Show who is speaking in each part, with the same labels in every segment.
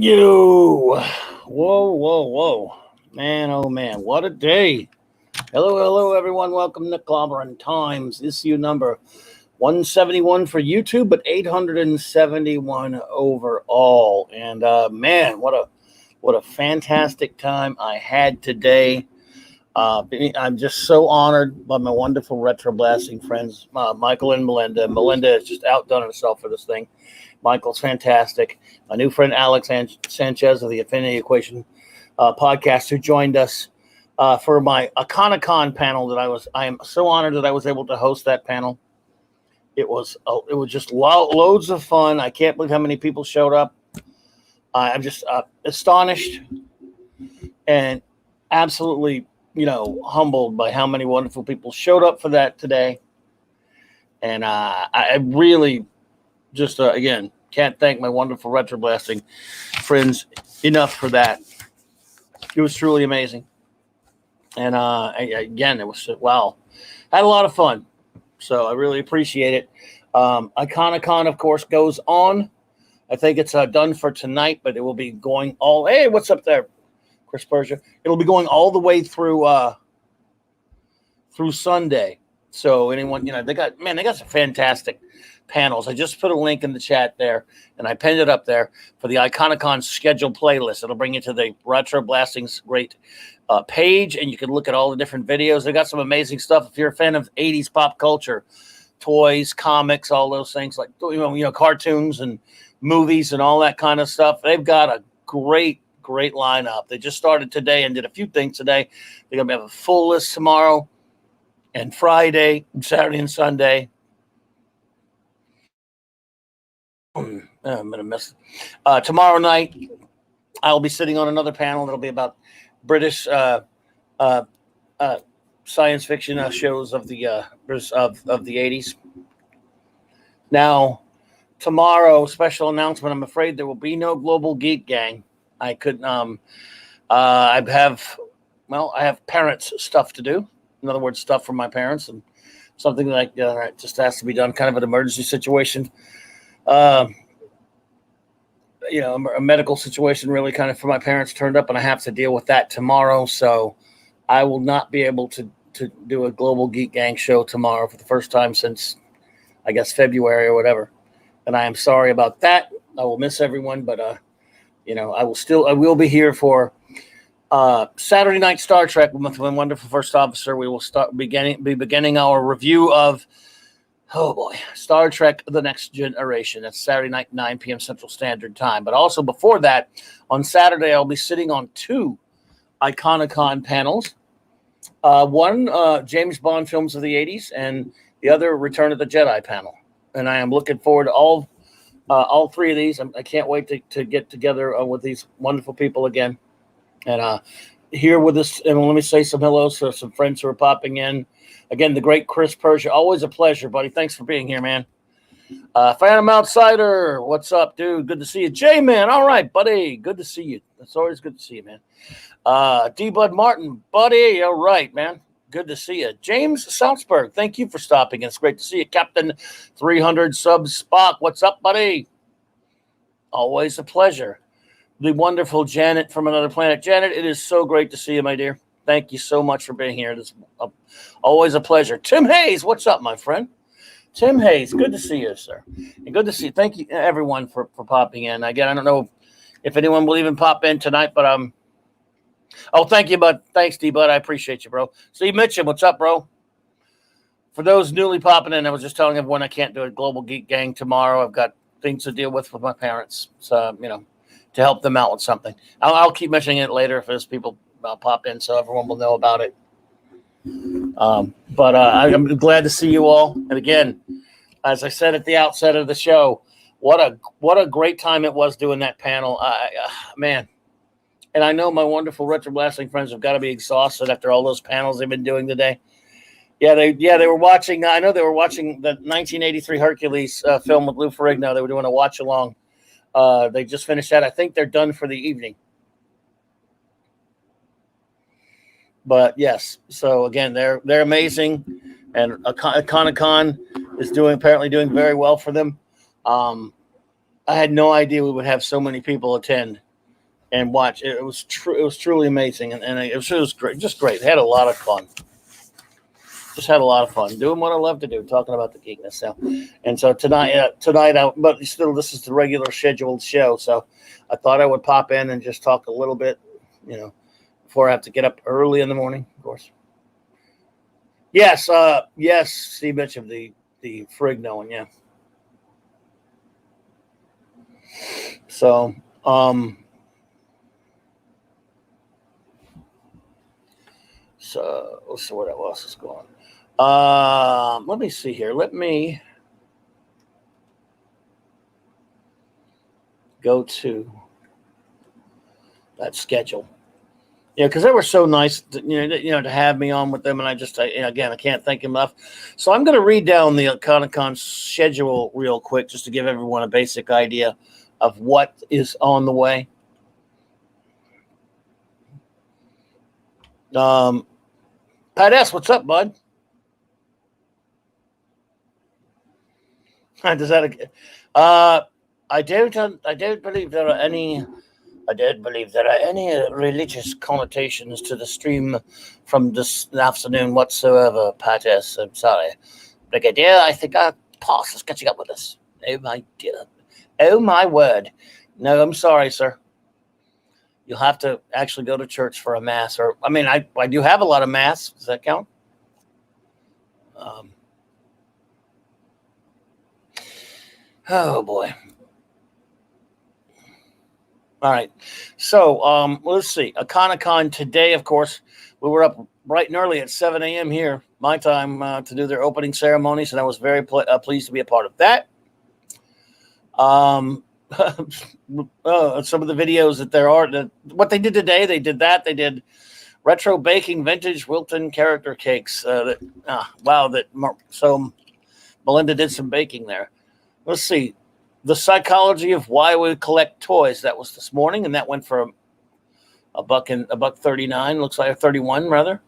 Speaker 1: You. Whoa. Man, oh man, what a day. Hello, everyone. Welcome to Clobberin Times. Issue number 171 for YouTube, but 871 overall. And man, what a fantastic time I had today. I'm just so honored by my wonderful retro blasting friends, Michael and Melinda. Melinda has just outdone herself for this thing. Michael's fantastic. My new friend Alex Sanchez of the Affinity Equation podcast, who joined us for my Iconicon panel. I am so honored that I was able to host that panel. It was just loads of fun. I can't believe how many people showed up. I'm just astonished and absolutely, humbled by how many wonderful people showed up for that today. And I really just, again, can't thank my wonderful retro blasting friends enough for that. It was truly amazing. And again, it was, wow. Had a lot of fun. So I really appreciate it. Iconicon, of course, goes on. I think it's done for tonight, but it will be going hey, what's up there, Chris Persia? It'll be going all the way through Sunday. So anyone, they got some fantastic panels. I just put a link in the chat there, and I pinned it up there for the Iconicon schedule playlist. It'll bring you to the Retro Blasting's great page, and you can look at all the different videos. They got some amazing stuff. If you're a fan of 80s pop culture, toys, comics, all those things, like cartoons and movies and all that kind of stuff, they've got a great lineup. They just started today and did a few things today. They're gonna have a full list tomorrow and Friday and Saturday and Sunday. I'm gonna miss it. Tomorrow night I'll be sitting on another panel that'll be about British science fiction shows of the of the 80s. Now, tomorrow, special announcement. I'm afraid there will be no Global Geek Gang. I couldn't. I have parents' stuff to do. In other words, stuff from my parents, and something like just has to be done. Kind of an emergency situation. A medical situation really kind of for my parents turned up, and I have to deal with that tomorrow. So I will not be able to do a Global Geek Gang show tomorrow for the first time since, I guess, February or whatever. And I am sorry about that. I will miss everyone, but I will be here for Saturday night Star Trek with my wonderful first officer. We will be beginning our review of Star Trek: The Next Generation. That's Saturday night, 9 p.m. Central Standard Time. But also before that, on Saturday, I'll be sitting on two Iconicon panels. One, James Bond films of the 80s, and the other, Return of the Jedi panel. And I am looking forward to all three of these. I can't wait to get together with these wonderful people again. And here with us, and let me say some hellos to some friends who are popping in. Again, the great Chris Persia. Always a pleasure, buddy. Thanks for being here, man. Phantom Outsider, what's up, dude? Good to see you. J-Man, all right, buddy. Good to see you. It's always good to see you, man. D-Bud Martin, buddy. All right, man. Good to see you. James Salzberg, thank you for stopping. It's great to see you. Captain 300 sub Spock, what's up, buddy? Always a pleasure. The wonderful Janet from Another Planet. Janet, it is so great to see you, my dear. Thank you so much for being here. It's always a pleasure. Tim Hayes, what's up, my friend? Tim Hayes, good to see you, sir. And good to see you. Thank you, everyone, for popping in. Again, I don't know if anyone will even pop in tonight, but thank you, bud. Thanks, D-Bud. I appreciate you, bro. Steve Mitchum, what's up, bro? For those newly popping in, I was just telling everyone I can't do a Global Geek Gang tomorrow. I've got things to deal with my parents, so, to help them out with something. I'll keep mentioning it later if there's people pop in so everyone will know about it. But I'm glad to see you all. And again, as I said at the outset of the show, what a great time it was doing that panel. Man. And I know my wonderful retro blasting friends have got to be exhausted after all those panels they've been doing today. Yeah, they were watching. I know they were watching the 1983 Hercules film with Lou Ferrigno. They were doing a watch along. They just finished that. I think they're done for the evening. But yes, so again, they're amazing, and Iconicon is apparently doing very well for them. I had no idea we would have so many people attend and watch. It was true. It was truly amazing, and it was great, just great. Had a lot of fun. Just had a lot of fun doing what I love to do, talking about the geekness now. And so but still, this is the regular scheduled show. So I thought I would pop in and just talk a little bit, before I have to get up early in the morning, of course. Yes, yes, Steve Mitchum, the Frigg knowing, yeah. So, let's see what else is going on. Let me see here. Let me go to that schedule. Yeah, because they were so nice, to have me on with them, and I can't thank them enough. So I'm going to read down the Comic-Con schedule real quick, just to give everyone a basic idea of what is on the way. Pat S., what's up, bud? Does that? I don't believe there are any. I don't believe there are any religious connotations to the stream from this afternoon whatsoever, Pat S. I'm sorry. Brigadier, I think our pass is catching up with us. Oh, my dear. Oh, my word. No, I'm sorry, sir. You'll have to actually go to church for a mass. I do have a lot of mass. Does that count? Oh, boy. All right. So let's see. A Comic-Con today, of course, we were up bright and early at 7 a.m. here, my time, to do their opening ceremonies, and I was very pleased to be a part of that. Some of the videos that there are, what they did today, they did that. They did retro baking vintage Wilton character cakes. So Melinda did some baking there. Let's see. The psychology of why we collect toys. That was this morning, and that went for $1.39. Looks like 31 rather.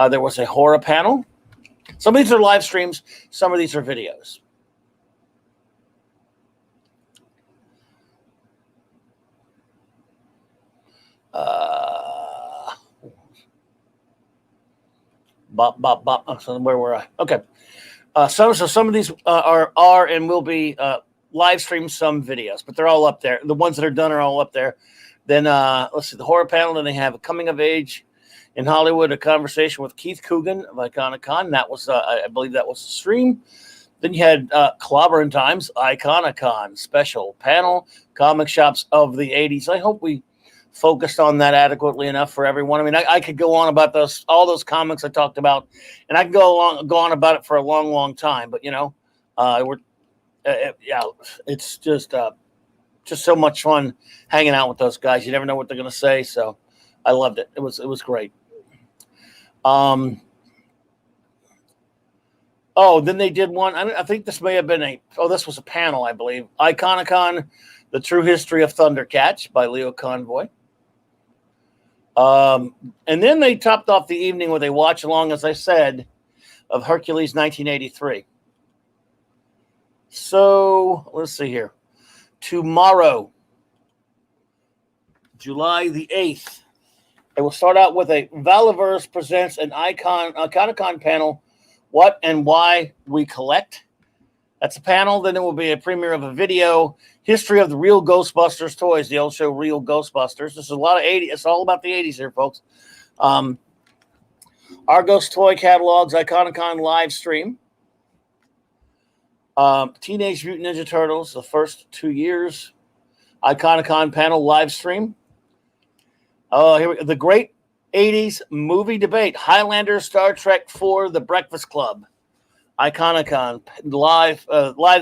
Speaker 1: There was a horror panel. Some of these are live streams. Some of these are videos. So where were I? Okay. So some of these are and will be live stream, some videos, but they're all up there. The ones that are done are all up there. Then let's see, the horror panel. Then they have a coming of age in Hollywood, a conversation with Keith Coogan of Iconicon. That was, I believe, that was a stream. Then you had Clobberin Times Iconicon special panel, comic shops of the 80s. I hope we focused on that adequately enough for everyone. I mean, I could go on about all those comics I talked about, and I can go on about it for a long, long time. But it's just so much fun hanging out with those guys. You never know what they're going to say, so I loved it. It was great. Then they did one. I think this may have been this was a panel, I believe. Iconicon, The True History of Thundercats by Leo Convoy. And then they topped off the evening with a watch along, as I said, of Hercules 1983. So let's see here. Tomorrow, July the 8th, it will start out with a Valaverse presents an Iconicon panel, What and Why We Collect. That's a panel. Then it will be a premiere of a video, History of the Real Ghostbusters Toys, the old show Real Ghostbusters. This is a lot of 80s. It's all about the 80s here, folks. Argos Toy Catalogs, Iconicon live stream. Teenage Mutant Ninja Turtles, the first 2 years. Iconicon panel live stream. The Great 80s Movie Debate. Highlander, Star Trek 4, The Breakfast Club. Iconicon live.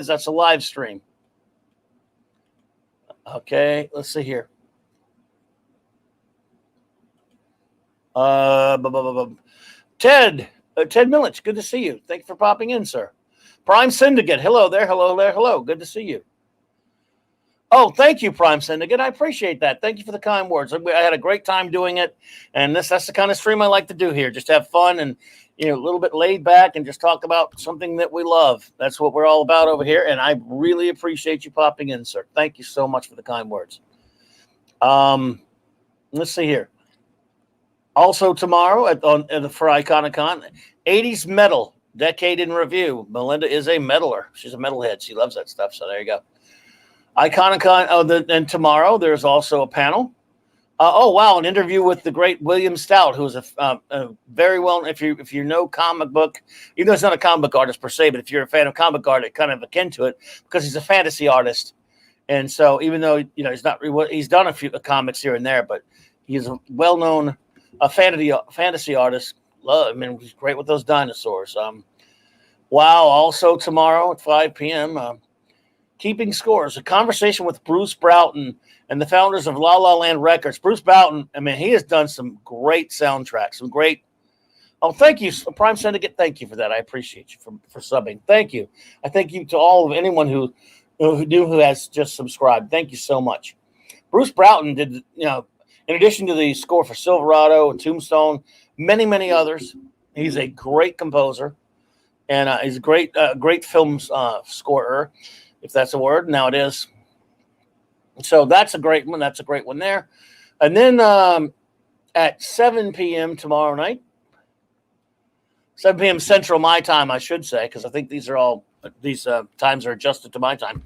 Speaker 1: That's a live stream. Okay, let's see here. Ted Millich, good to see you. Thank you for popping in, sir. Prime Syndicate, hello there, hello there, hello. Good to see you. Oh, thank you, Prime Syndicate. I appreciate that. Thank you for the kind words. I had a great time doing it, and that's the kind of stream I like to do here. Just have fun and a little bit laid back and just talk about something that we love. That's what we're all about over here, and I really appreciate you popping in, sir. Thank you so much for the kind words. Let's see here. Also tomorrow for Iconicon, 80s metal decade in review. Melinda is a metaler. She's a metalhead. She loves that stuff. So there you go. Iconicon. And tomorrow there's also a panel. Wow, an interview with the great William Stout, who is a very well. If you know comic book, even though he's not a comic book artist per se, but if you're a fan of comic art, it kind of akin to it because he's a fantasy artist. And so even though he's done a few comics here and there, but he's a well-known fantasy artist. He's great with those dinosaurs. Wow. Also tomorrow at 5 p.m., Keeping Scores, a conversation with Bruce Broughton and the founders of La La Land Records. Bruce Broughton, he has done some great soundtracks, some great. Oh, thank you, Prime Syndicate. Thank you for that. I appreciate you for subbing. Thank you. I thank you to all of anyone who has just subscribed. Thank you so much. Bruce Broughton did, in addition to the score for Silverado and Tombstone, many, many others. He's a great composer, and he's a great film scorer, if that's a word. Now it is. So that's a great one. That's a great one there. And then at 7 p.m. tomorrow night, 7 p.m. Central my time, I should say, because I think these times are adjusted to my time.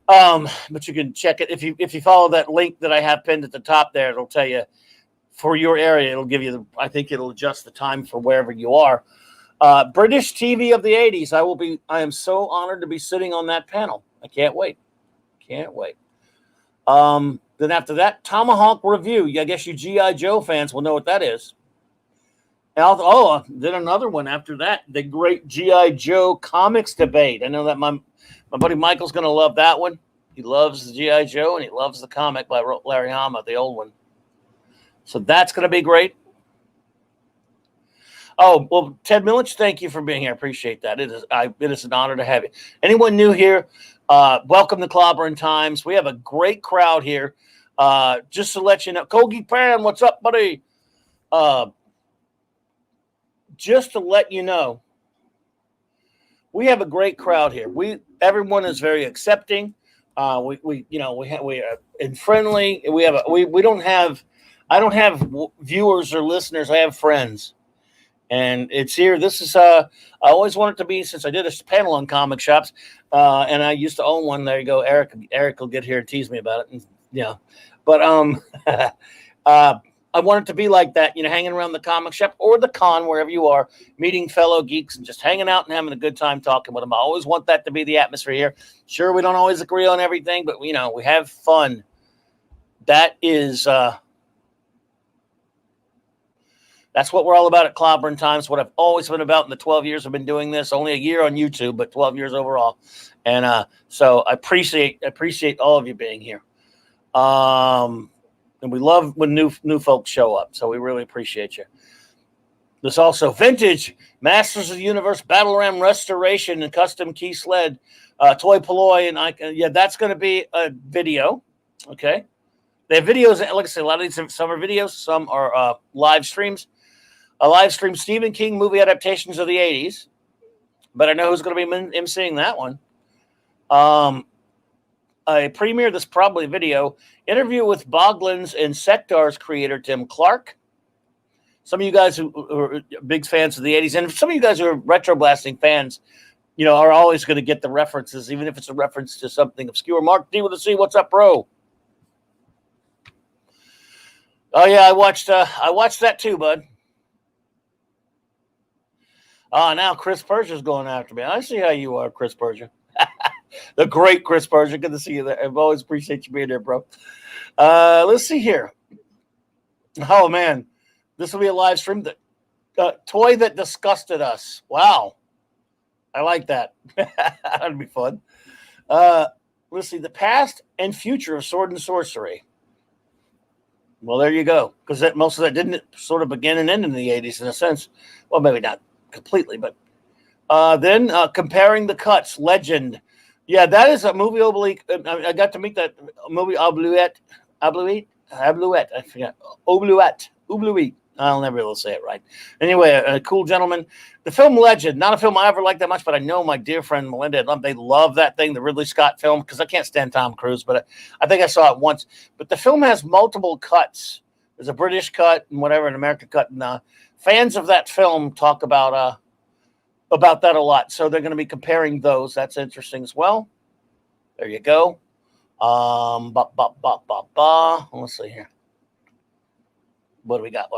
Speaker 1: But you can check it if you follow that link that I have pinned at the top there. It'll tell you for your area. It'll give you I think it'll adjust the time for wherever you are. British TV of the 80s. I am so honored to be sitting on that panel. I can't wait. Then after that, Tomahawk Review. I guess you G.I. Joe fans will know what that is. Then another one after that, the great G.I. Joe comics debate. I know that my buddy Michael's going to love that one. He loves the G.I. Joe, and he loves the comic by Larry Hama, the old one. So that's going to be great. Oh, well, Ted Milich, thank you for being here. I appreciate that. It is an honor to have you. Anyone new here, welcome to Clobberin Times. We have a great crowd here. Just to let you know, Kogi Pan, what's up, buddy? Just to let you know, we have a great crowd here. Everyone is very accepting. We are friendly. I don't have viewers or listeners. I have friends. And it's here. This is, I always wanted to be, since I did a panel on comic shops, and I used to own one. There you go. Eric will get here and tease me about it. And, but I want it to be like that, hanging around the comic shop or the con, wherever you are, meeting fellow geeks and just hanging out and having a good time talking with them. I always want that to be the atmosphere here. Sure, we don't always agree on everything, but, we have fun. That is... That's what we're all about at Clobberin Times, what I've always been about in the 12 years I've been doing this. Only a year on YouTube, but 12 years overall. And so I appreciate all of you being here. And we love when new folks show up. So we really appreciate you. There's also Vintage, Masters of the Universe, Battle Ram Restoration, and Custom Key Sled, Toy Polloi. And that's going to be a video. Okay. They have videos. Like I said, a lot of these, some are videos, some are live streams. A live stream Stephen King movie adaptations of the 80s. But I know who's going to be emceeing that one. A premiere, this probably video, interview with Boglan's and Sectar's creator, Tim Clark. Some of you guys who are big fans of the 80s, and some of you guys who are retro blasting fans, are always going to get the references, even if it's a reference to something obscure. Mark D with a C, what's up, bro? Oh yeah, I watched that too, bud. Now Chris Persia's going after me. I see how you are, Chris Persia. The great Chris Persia. Good to see you there. I've always appreciate you being there, bro. Let's see here. Oh man, this will be a live stream. Toy that disgusted us. Wow, I like that. That'd be fun. Let's see, the past and future of sword and sorcery. Well, there you go. Because most of that didn't sort of begin and end in the 80s in a sense. Well, maybe not completely, but then comparing the cuts, Legend. Yeah, that is a movie oblique. I got to meet that movie Obluette. I forget. Obluette. I'll never be able to say it right. Anyway, a cool gentleman. The film Legend, not a film I ever liked that much, but I know my dear friend Melinda, they love that thing, the Ridley Scott film, because I can't stand Tom Cruise, but I think I saw it once. But the film has multiple cuts There's a British cut and whatever, an American cut. And fans of that film talk about that a lot. So they're going to be comparing those. That's interesting as well. There you go. Let's see here. What do we got?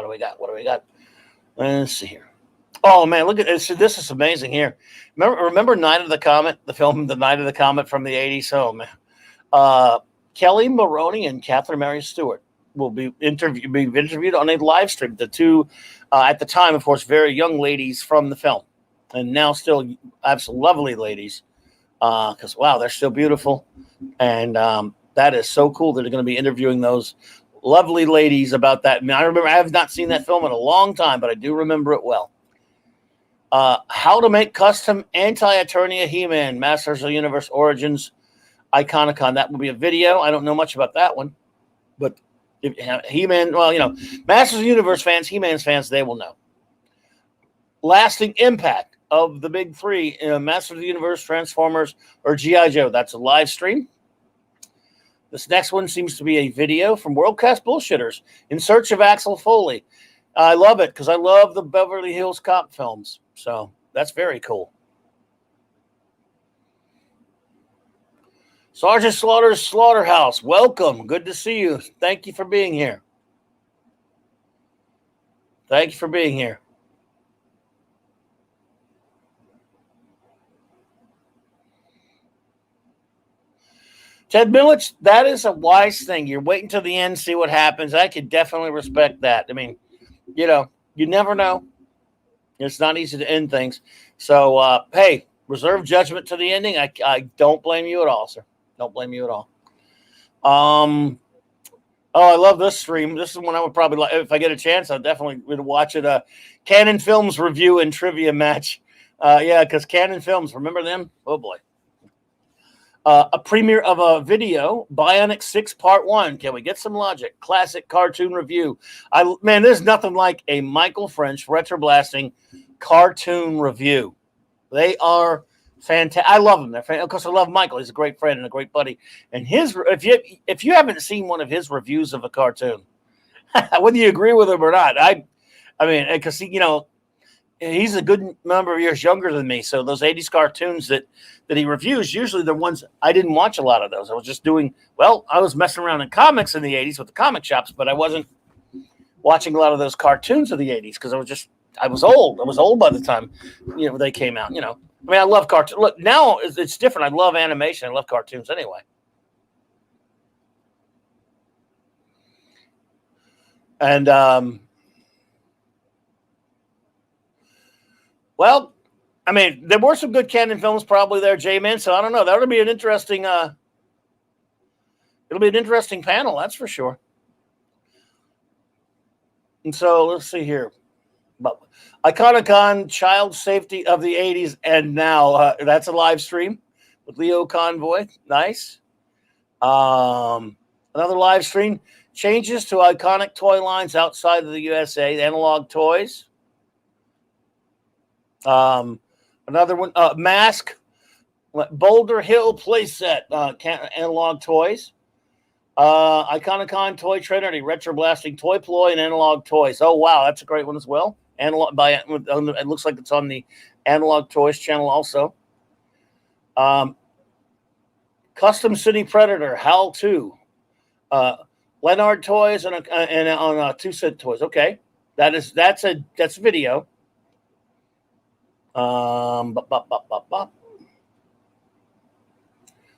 Speaker 1: Let's see here. Oh man, look at this. This is amazing here. Remember Night of the Comet, the film The Night of the Comet from the 80s? Oh man. Kelly Maroney and Catherine Mary Stewart will be interviewed on a live stream. The two, at the time, of course, very young ladies from the film, and now still absolutely lovely ladies. Because wow, they're still beautiful, and that is so cool that they're going to be interviewing those lovely ladies about that. I mean, I remember, I have not seen that film in a long time, but I do remember it well. How to make custom anti-Eternia He-Man Masters of the Universe Origins Iconicon. That will be a video. I don't know much about that one, but He-Man, well, you know, Masters of the Universe fans, He-Man's fans, they will know. Lasting impact of the big three, Masters of the Universe, Transformers, or G.I. Joe. That's a live stream. This next one seems to be a video from Worldcast Bullshitters in search of Axel Foley. I love it because I love the Beverly Hills Cop films. So that's very cool. Sergeant Slaughter's Slaughterhouse. Welcome. Good to see you. Thank you for being here. Thank you for being here. Ted Milich, that is a wise thing. You're waiting till the end, see what happens. I could definitely respect that. I mean, you know, you never know. It's not easy to end things. So, hey, reserve judgment to the ending. I don't blame you at all, sir. Don't blame you at all. Oh, I love this stream. This is one I would probably like. If I get a chance, I definitely would watch it. Canon Films review and trivia match. Yeah, because Canon Films, remember them? Oh, boy. A premiere of a video, Bionic 6 Part 1. Can we get some logic? Classic cartoon review. Man, there's nothing like a Michael French retroblasting cartoon review. They are fantastic. I love them. Of course, I love Michael. He's a great friend and a great buddy. And if you haven't seen one of his reviews of a cartoon, whether you agree with him or not, I mean, because you know, he's a good number of years younger than me. So those 80s cartoons that he reviews, usually the ones I didn't watch a lot of those. I was just I was messing around in comics in the 80s with the comic shops, but I wasn't watching a lot of those cartoons of the 80s because I was old. I was old by the time, you know, they came out, you know. I mean, I love cartoons. Look, now it's different. I love animation. I love cartoons anyway. And, well, I mean, there were some good Canon films probably there, J-Man. So I don't know. That'll be an interesting. It'll be an interesting panel, that's for sure. And so let's see here. Iconicon, child safety of the 80s and now. That's a live stream with Leo Convoy. Nice. Another live stream. Changes to iconic toy lines outside of the USA. Analog toys. Another one, Mask, Boulder Hill playset, analog toys. Iconicon Toy Trinity, retroblasting toy ploy and analog toys. Oh wow, that's a great one as well. It looks like it's on the Analog Toys channel also. Custom City Predator, HAL 2. Leonard Toys and on 2 Cent Toys. Okay, that's video.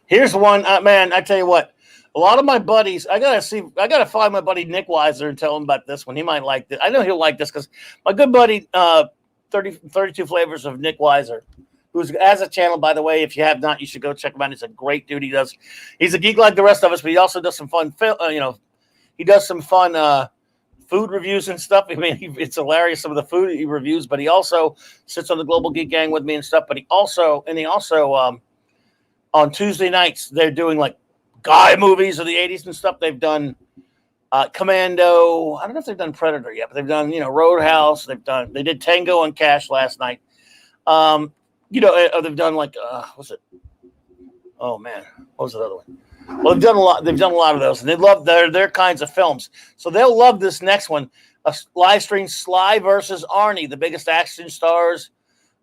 Speaker 1: Here's one, man. I tell you what, a lot of my buddies. I gotta find my buddy Nick Weiser and tell him about this one. He might like this. I know he'll like this because my good buddy, 32 Flavors of Nick Weiser, who has a channel, by the way. If you have not, you should go check him out. He's a great dude. He's a geek like the rest of us, but he also does some fun. He does some fun. Food reviews and stuff. I mean, it's hilarious, some of the food he reviews, but he also sits on the Global Geek Gang with me and stuff. But he also on Tuesday nights, they're doing like guy movies of the 80s and stuff. They've done Commando. I don't know if they've done Predator yet, but they've done, Roadhouse. They did Tango and Cash last night. They've done like, what's it? Oh man, what was the other one? Well, they've done a lot. They've done a lot of those, and they love their kinds of films. So they'll love this next one. A live stream: Sly versus Arnie, the biggest action stars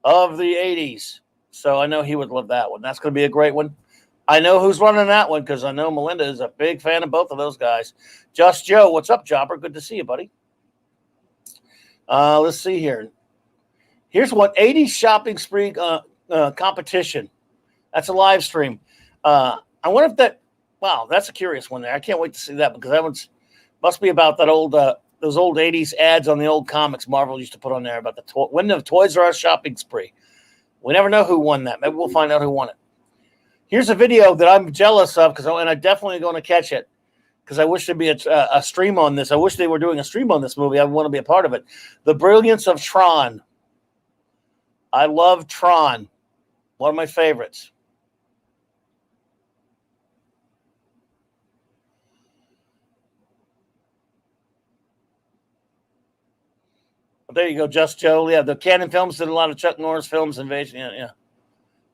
Speaker 1: of the '80s. So I know he would love that one. That's going to be a great one. I know who's running that one because I know Melinda is a big fan of both of those guys. Just Joe, what's up, Jobber? Good to see you, buddy. Let's see here. Here's what 80s shopping spree competition. That's a live stream. I wonder if that. Wow, that's a curious one there. I can't wait to see that because that one's must be about that old those old 80s ads on the old comics Marvel used to put on there about the winning of Toys R Us shopping spree. We never know who won that. Maybe we'll find out who won it. Here's a video that I'm jealous of and I'm definitely going to catch it because I wish there'd be a stream on this. I wish they were doing a stream on this movie. I want to be a part of it. The Brilliance of Tron. I love Tron. One of my favorites. There you go, Just Joe. Yeah, the Cannon Films did a lot of Chuck Norris films, Invasion. Yeah.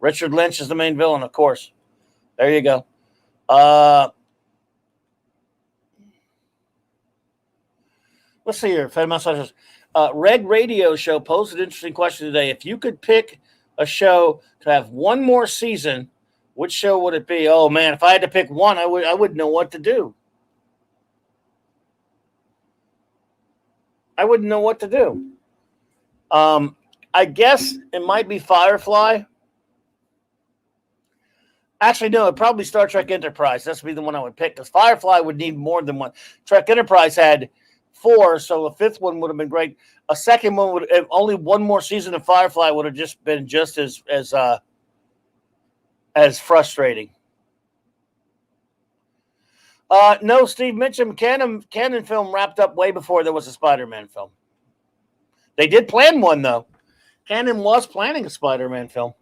Speaker 1: Richard Lynch is the main villain, of course. There you go. Let's see here. Reg Radio Show posed an interesting question today. If you could pick a show to have one more season, which show would it be? Oh, man, if I had to pick one, I wouldn't know what to do. I wouldn't know what to do. I guess it might be Firefly. Actually, no, it'd probably Star Trek Enterprise. That's be the one I would pick because Firefly would need more than one. Trek Enterprise had 4, so the 5th one would have been great. A second one would only one more season of Firefly would have just been just as frustrating. No, Steve Mitchum, Canon film wrapped up way before there was a Spider-Man film. They did plan one, though. Canon was planning a Spider-Man film.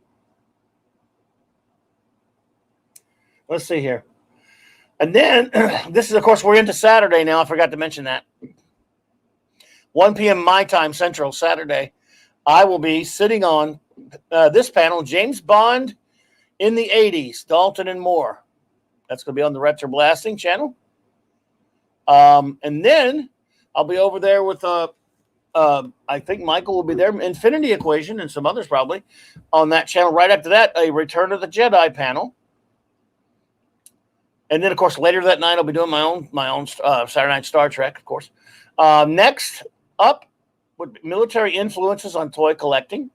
Speaker 1: Let's see here. And then, this is, of course, we're into Saturday now. I forgot to mention that. 1 p.m. my time, Central, Saturday. I will be sitting on this panel, James Bond in the 80s, Dalton and Moore. That's going to be on the Retro Blasting channel. And then I'll be over there with, I think Michael will be there, Infinity Equation and some others probably on that channel. Right after that, a Return of the Jedi panel. And then, of course, later that night, I'll be doing my own Saturday Night Star Trek, of course. Next up, would be military influences on toy collecting,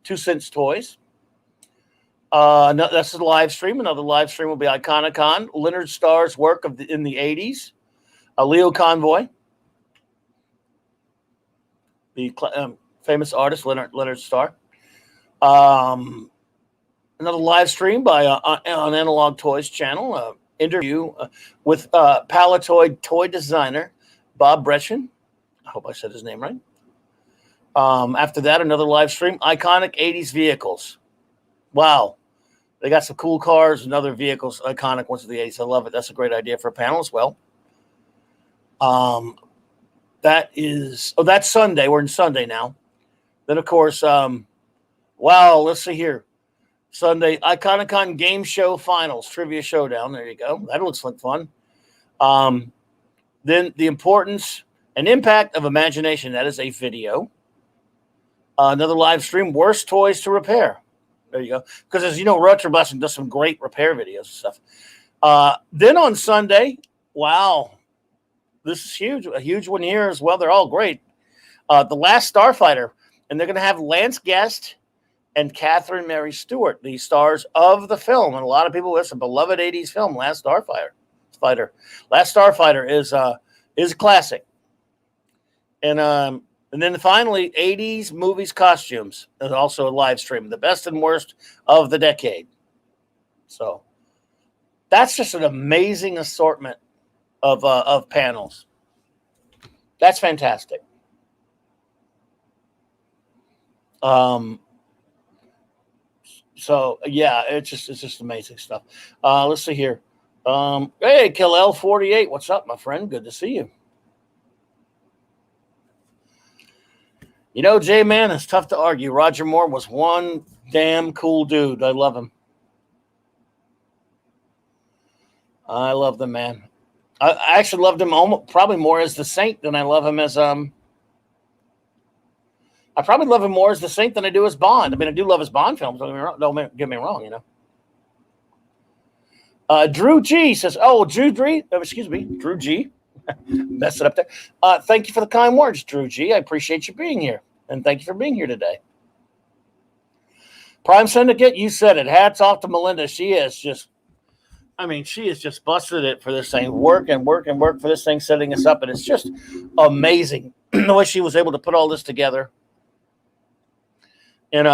Speaker 1: 2 Cents Toys. That's a live stream. Another live stream will be Iconicon, Leonard Starr's work in the 80s, Leo Convoy, the famous artist Leonard Starr. Another live stream by on Analog Toys channel. Interview with Palatoid toy designer Bob Brechen. I hope I said his name right. After that, another live stream, iconic 80s vehicles. Wow. They got some cool cars and other vehicles, iconic ones of the 80s. I love it. That's a great idea for a panel as well. That's Sunday. We're in Sunday now. Then, of course, let's see here. Sunday, Iconicon Game Show Finals, Trivia Showdown. There you go. That looks like fun. Then the importance and impact of imagination. That is a video. Another live stream, Worst Toys to Repair. There you go. Because as you know, Retro Blasting does some great repair videos and stuff. Then on Sunday, wow, this is huge. A huge one here as well. They're all great. The Last Starfighter. And they're going to have Lance Guest and Catherine Mary Stewart, the stars of the film. And a lot of people, it's a beloved 80s film, Last Starfighter. Last Starfighter is a classic. And then finally, 80s movies costumes is also a live stream, the best and worst of the decade. So that's just an amazing assortment of panels. That's fantastic. So yeah, it's just amazing stuff. Let's see here. Hey, Killel48, what's up, my friend? Good to see you. You know, J-Man, it's tough to argue. Roger Moore was one damn cool dude. I love him. I love the man. I actually loved him probably more as the Saint than I love him as I probably love him more as the Saint than I do as Bond. I mean, I do love his Bond films. Don't get me wrong, you know. Drew G says, "Oh, Drew G, messed it up there. Thank you for the kind words, Drew G. I appreciate you being here, and thank you for being here today." Prime Syndicate, you said it. Hats off to Melinda. She is just busted it for this thing. Work and work and work for this thing, setting us up, and it's just amazing the way she was able to put all this together. And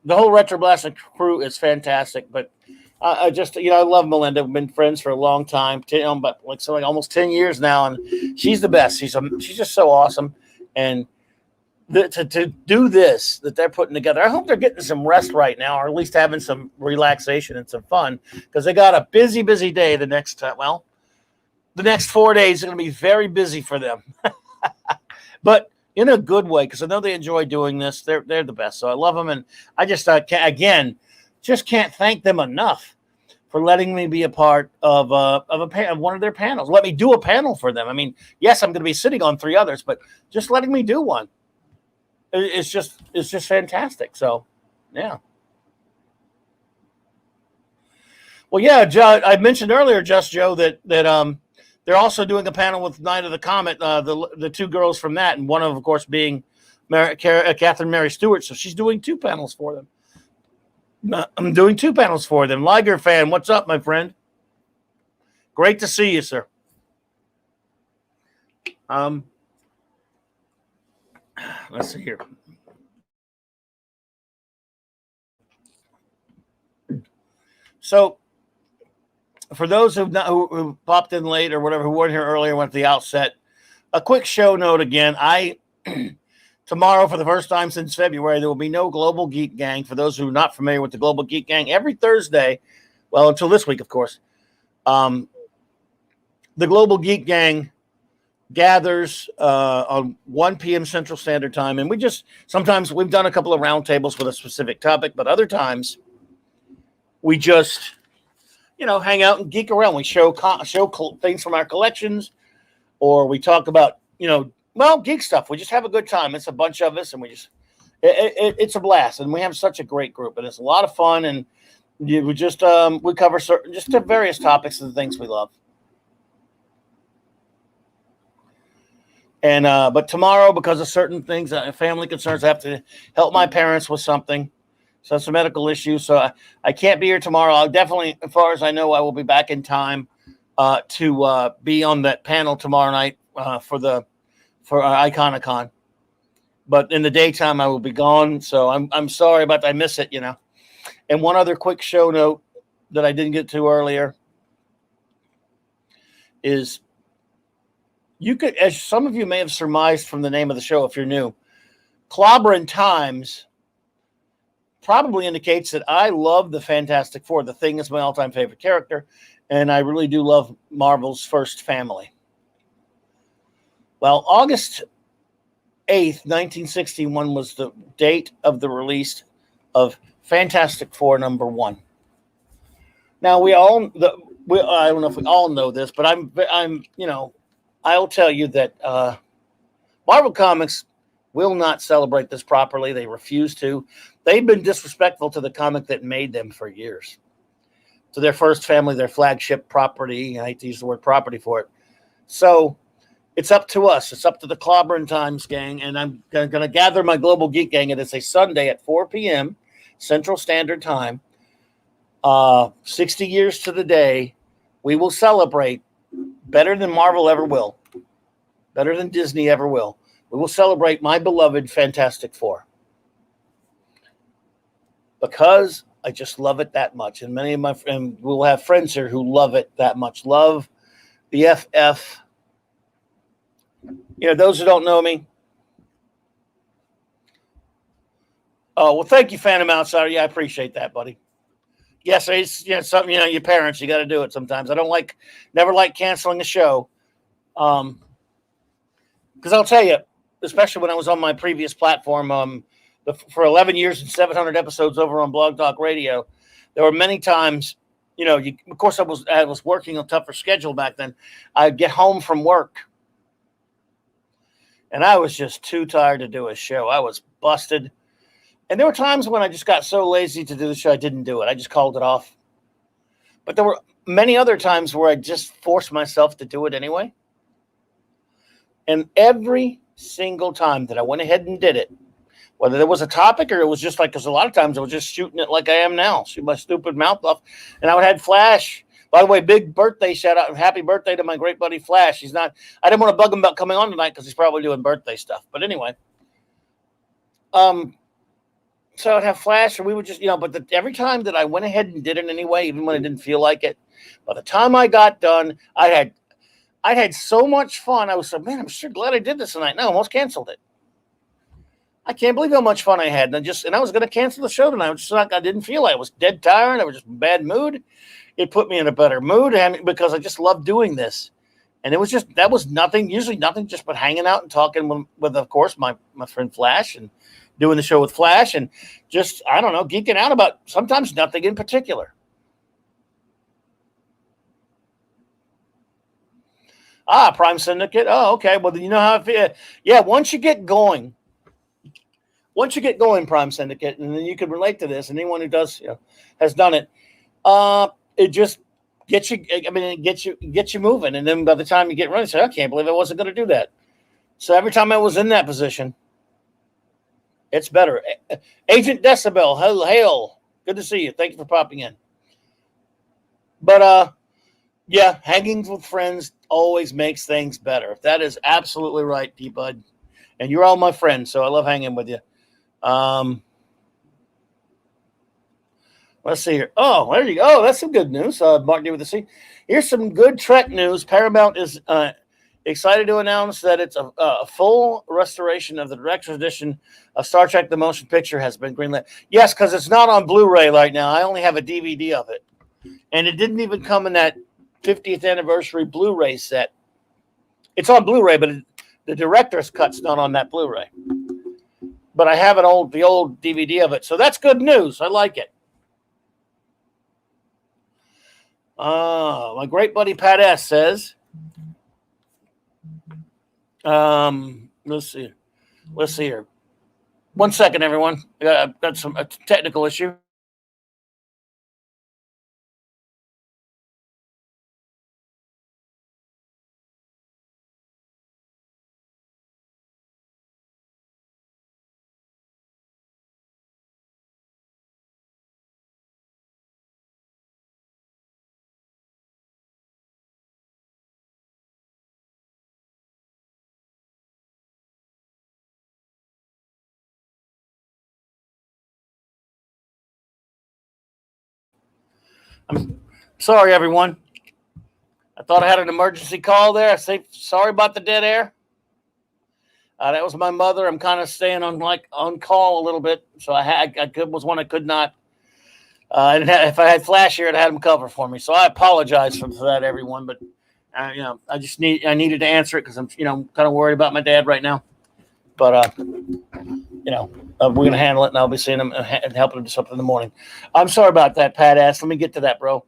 Speaker 1: the whole Retro Blast crew is fantastic. But I just, I love Melinda. We've been friends for a long time, but almost 10 years now, and she's the best. She's just so awesome. And to do this that they're putting together, I hope they're getting some rest right now, or at least having some relaxation and some fun, because they got a busy day the next the next 4 days are going to be very busy for them. But in a good way, because I know they enjoy doing this. They're the best. So I love them, and I just can't thank them enough for letting me be a part of one of their panels. Let me do a panel for them. I mean, yes, I'm going to be sitting on 3 others, but just letting me do one. It's just fantastic. So, yeah. Well, yeah, Joe, I mentioned earlier, Joe, that they're also doing a panel with Night of the Comet, the 2 girls from that, and one of course, being Catherine Mary Stewart. So she's doing 2 panels for them. I'm doing 2 panels for them. Liger fan, what's up, my friend? Great to see you, sir. Let's see here. So, for those who popped in late or whatever, who weren't here earlier, went to the outset, a quick show note again. Tomorrow, for the first time since February, there will be no Global Geek Gang. For those who are not familiar with the Global Geek Gang, every Thursday, well, until this week, of course, the Global Geek Gang gathers on 1 p.m. Central Standard Time. And sometimes we've done a couple of roundtables with a specific topic, but other times we just, hang out and geek around. We show things from our collections, or we talk about, geek stuff. We just have a good time. It's a bunch of us, and it's a blast. And we have such a great group, and it's a lot of fun. And we cover various topics of the things we love. And but tomorrow, because of certain things, family concerns, I have to help my parents with something. So some medical issues. So I can't be here tomorrow. I'll definitely, as far as I know, I will be back in time to be on that panel tomorrow night for Iconicon. But in the daytime, I will be gone. So I'm sorry about that. I miss it, And one other quick show note that I didn't get to earlier is, you could, as some of you may have surmised from the name of the show, if you're new, Clobberin Times probably indicates that I love the Fantastic Four. The Thing is my all-time favorite character, and I really do love Marvel's first family. Well, August 8th, 1961 was the date of the release of Fantastic Four #1. Now, I don't know if we all know this, but I'll tell you that Marvel Comics will not celebrate this properly. They refuse to. They've been disrespectful to the comic that made them for years. To their first family, their flagship property. I hate to use the word property for it. So it's up to us. It's up to the Clobberin Times gang. And I'm going to gather my Global Geek Gang. And it's a Sunday at 4 p.m. Central Standard Time. 60 years to the day, we will celebrate better than Marvel ever will. Better than Disney ever will. We will celebrate my beloved Fantastic Four. Because I just love it that much. And many of my friends, we'll have friends here who love it that much. Love the FF. Those who don't know me. Oh, well, thank you, Phantom Outsider. Yeah, I appreciate that, buddy. Yes, it's something, your parents, you got to do it sometimes. I never like canceling a show. Because I'll tell you, especially when I was on my previous platform, for 11 years and 700 episodes over on Blog Talk Radio, there were many times of course, I was working a tougher schedule back then. I'd get home from work, and I was just too tired to do a show. I was busted, and there were times when I just got so lazy to do the show, I didn't do it. I just called it off. But there were many other times where I just forced myself to do it anyway. And every single time that I went ahead and did it, whether there was a topic or it was just like, because a lot of times I was just shooting it like I am now, shoot my stupid mouth off. And I would have Flash. By the way, big birthday shout out and happy birthday to my great buddy Flash. I didn't want to bug him about coming on tonight because he's probably doing birthday stuff. But anyway, so I'd have Flash, and we would just, but every time that I went ahead and did it anyway, even when I didn't feel like it, by the time I got done, I had so much fun. I was like, man, I'm sure glad I did this tonight. No, I almost canceled it. I can't believe how much fun I had. And I was going to cancel the show tonight. I didn't feel like I was dead tired. I was just in a bad mood. It put me in a better mood because I just love doing this. And that was nothing, usually nothing, just but hanging out and talking with of course, my friend Flash, and doing the show with Flash, and just, I don't know, geeking out about sometimes nothing in particular. Prime Syndicate. Oh, okay. Well, you know how I feel. Yeah, once you get going, Prime Syndicate, and then you can relate to this, and anyone who does, has done it. It just gets you. I mean, it gets you moving, and then by the time you get running, you say, I can't believe I wasn't going to do that. So every time I was in that position, it's better. Agent Decibel, hail. Good to see you. Thank you for popping in. But yeah, hanging with friends always makes things better. That is absolutely right, P-Bud. And you're all my friends, so I love hanging with you. Let's see here. Oh, there you go. Oh, that's some good news. Mark D with the C. Here's some good Trek news. Paramount is excited to announce that it's a full restoration of the director's edition of Star Trek The Motion Picture has been greenlit. Yes, because it's not on Blu-ray right now. I only have a DVD of it. And it didn't even come in that 50th anniversary Blu-ray set. It's on Blu-ray, but the director's cut's not on that Blu-ray. But I have the old DVD of it. So that's good news. I like it. My great buddy Pat S. says, let's see here. 1 second, everyone. I've got a technical issue. I'm sorry, everyone. I thought I had an emergency call there. I say sorry about the dead air. That was my mother. I'm kind of staying on call a little bit, so I was one I could not. If I had Flash here, I'd had him cover for me. So I apologize for that, everyone. But I needed to answer it because I'm kind of worried about my dad right now. But we're gonna handle it, and I'll be seeing him and helping him do something in the morning. I'm sorry about that, Pat ass. Let me get to that, bro.